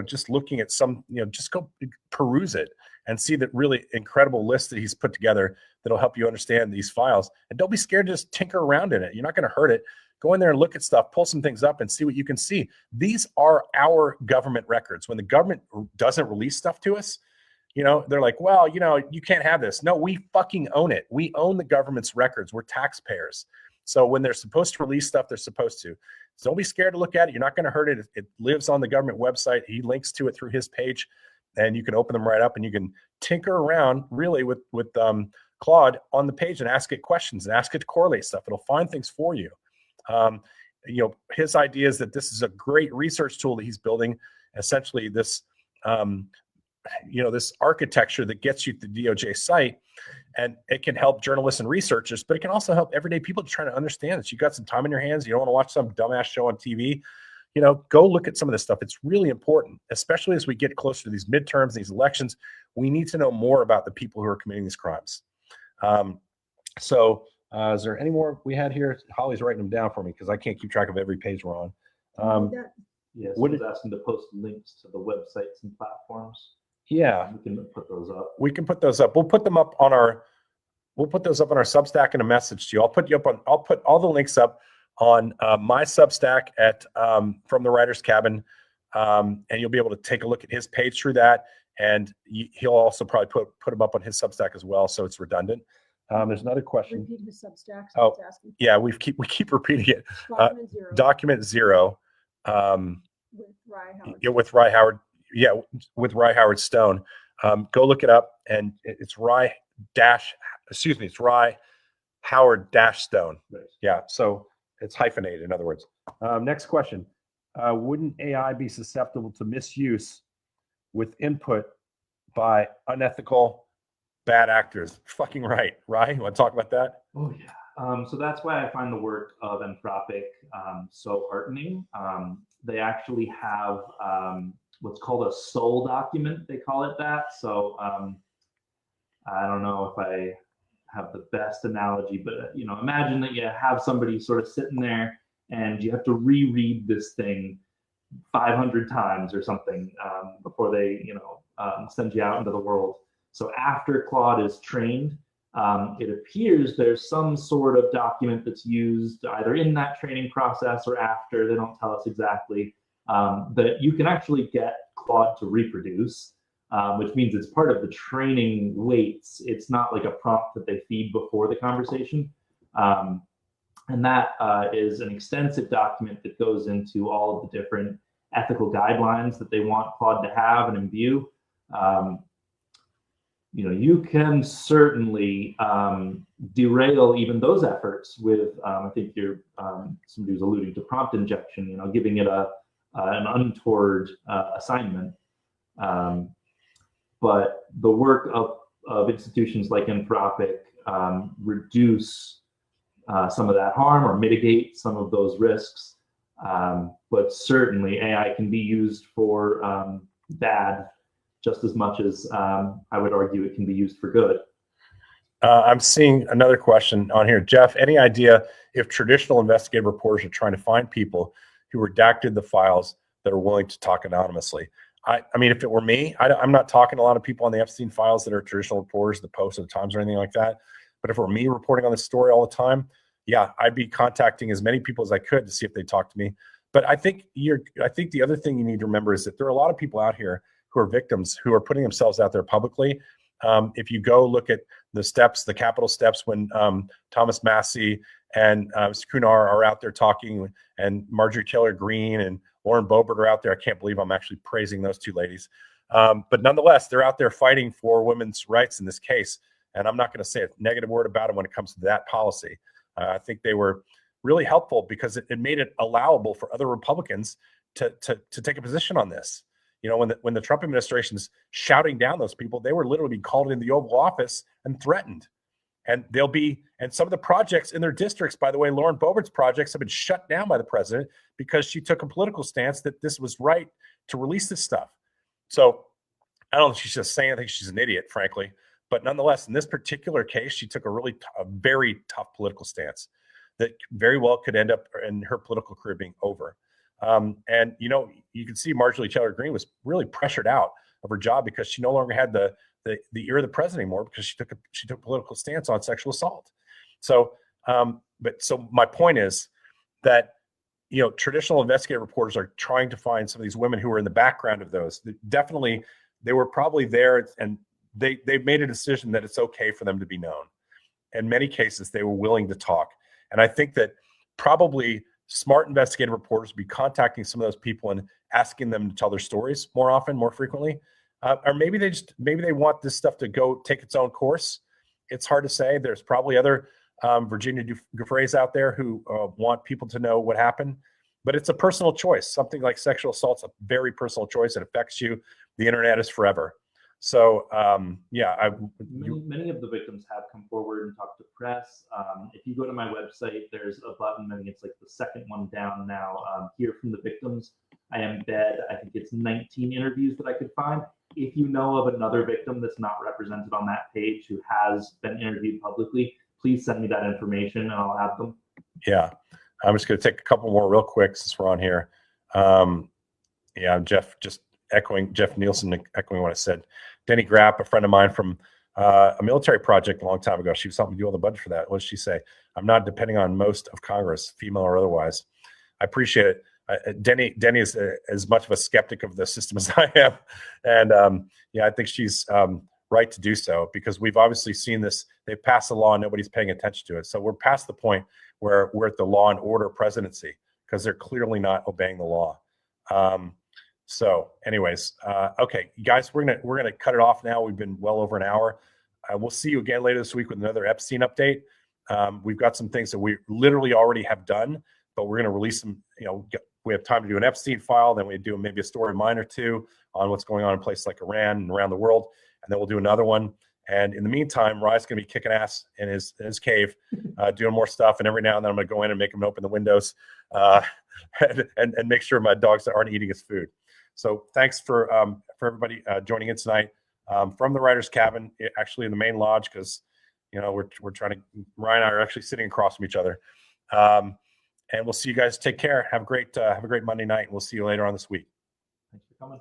just looking at some, just go peruse it and see that really incredible list that he's put together that'll help you understand these files. And don't be scared to just tinker around in it. You're not going to hurt it. Go in there and look at stuff, pull some things up and see what you can see. These are our government records. When the government doesn't release stuff to us, they're like, well, you can't have this. No, we fucking own it. We own the government's records. We're taxpayers. So when they're supposed to release stuff, they're supposed to. So don't be scared to look at it. You're not going to hurt it. It lives on the government website. He links to it through his page, and you can open them right up and you can tinker around really with Claude on the page and ask it questions and ask it to correlate stuff. It'll find things for you. His idea is that this is a great research tool that he's building, essentially this, this architecture that gets you to the DOJ site, and it can help journalists and researchers, but it can also help everyday people to try to understand this. You got some time in your hands. You don't want to watch some dumbass show on TV. Go look at some of this stuff. It's really important, especially as we get closer to these midterms, these elections. We need to know more about the people who are committing these crimes. Is there any more we had here? Holly's writing them down for me because I can't keep track of every page we're on. Yes, I was asking to post links to the websites and platforms. Yeah, we can put those up. We can put those up. We'll put them up on our. We'll put those up on our Substack in a message to you. I'll put all the links up on my Substack at From the Writer's Cabin, and you'll be able to take a look at his page through that. And he'll also probably put them up on his Substack as well, so it's redundant. There's another question. Repeat his Substack. Oh, yeah, we keep repeating it. Document Zero. With Rye Howard. Yeah, with Rye Howard. Yeah, with Rye Howard Stone. Go look it up, and it's Rye Howard Stone. Right. Yeah, so it's hyphenated, in other words. Next question. Wouldn't AI be susceptible to misuse with input by unethical bad actors? Fucking right. Rye, you want to talk about that? Oh, yeah. So that's why I find the work of Anthropic so heartening. They actually have what's called a soul document. They call it that. So I don't know if I have the best analogy, but imagine that you have somebody sort of sitting there and you have to reread this thing 500 times or something before they send you out into the world. So after Claude is trained, it appears there's some sort of document that's used either in that training process or after. They don't tell us exactly, that you can actually get Claude to reproduce, which means it's part of the training weights. It's not like a prompt that they feed before the conversation. And that is an extensive document that goes into all of the different ethical guidelines that they want Claude to have and imbue. You can certainly derail even those efforts with, I think somebody was alluding to prompt injection, giving it an untoward assignment. But the work of institutions like Anthropic reduce some of that harm or mitigate some of those risks. But certainly AI can be used for bad just as much as I would argue it can be used for good. I'm seeing another question on here. Jeff, any idea if traditional investigative reporters are trying to find people who redacted the files that are willing to talk anonymously? I mean, if it were me, I'm not talking to a lot of people on the Epstein files that are traditional reporters, the Post or the Times or anything like that. But if it were me reporting on this story all the time, yeah, I'd be contacting as many people as I could to see if they talk to me. But I think the other thing you need to remember is that there are a lot of people out here who are victims who are putting themselves out there publicly. If you go look at the Capitol steps when Thomas Massey and Kunar are out there talking, and Marjorie Taylor Greene and Lauren Boebert are out there. I can't believe I'm actually praising those two ladies. But nonetheless, they're out there fighting for women's rights in this case. And I'm not going to say a negative word about them when it comes to that policy. I think they were really helpful because it made it allowable for other Republicans to take a position on this. You know, when the Trump administration's shouting down those people, they were literally being called into the Oval Office and threatened. And some of the projects in their districts, by the way, Lauren Boebert's projects have been shut down by the president because she took a political stance that this was right to release this stuff. So I don't know if she's just saying, I think she's an idiot, frankly. But nonetheless, in this particular case, she took a very tough political stance that very well could end up in her political career being over. And, you know, you can see Marjorie Taylor Greene was really pressured out of her job because she no longer had the ear of the president anymore because she took a political stance on sexual assault. So, so my point is that, you know, traditional investigative reporters are trying to find some of these women who are in the background of those. Definitely, they were probably there, and they've made a decision that it's okay for them to be known. In many cases, they were willing to talk. And I think that probably smart investigative reporters will be contacting some of those people and asking them to tell their stories more often, more frequently. Or maybe they want this stuff to go take its own course. It's hard to say. There's probably other Virginia Giuffres out there who want people to know what happened. But it's a personal choice. Something like sexual assault's a very personal choice. It affects you. The internet is forever. So, many of the victims have come forward and talked to press. If you go to my website, there's a button. I think it's like the second one down now. Hear from the victims. I embed, I think it's 19 interviews that I could find. If you know of another victim that's not represented on that page who has been interviewed publicly, please send me that information and I'll add them. Yeah. I'm just going to take a couple more real quick since we're on here. Jeff Nielsen echoing what I said. Denny Grapp, a friend of mine from a military project a long time ago. She was helping me do all the budget for that. What did she say? I'm not depending on most of Congress, female or otherwise. I appreciate it. Denny is as much of a skeptic of the system as I am. And I think she's right to do so because we've obviously seen this. They've passed a law and nobody's paying attention to it. So we're past the point where we're at the law and order presidency because they're clearly not obeying the law. So anyways, okay, guys, we're gonna cut it off now. We've been well over an hour. We'll see you again later this week with another Epstein update. We've got some things that we literally already have done, but we're going to release them. You know, we have time to do an Epstein file, then we do maybe a story of mine or two on what's going on in places like Iran and around the world, and then we'll do another one. And in the meantime, Rye's going to be kicking ass in his cave, doing more stuff. And every now and then I'm going to go in and make him open the windows and make sure my dogs aren't eating his food. So thanks for everybody joining in tonight from the writer's cabin, actually in the main lodge, because you know we're trying to. Ryan and I are actually sitting across from each other, and we'll see you guys. Take care. Have a great Monday night, and we'll see you later on this week. Thanks for coming.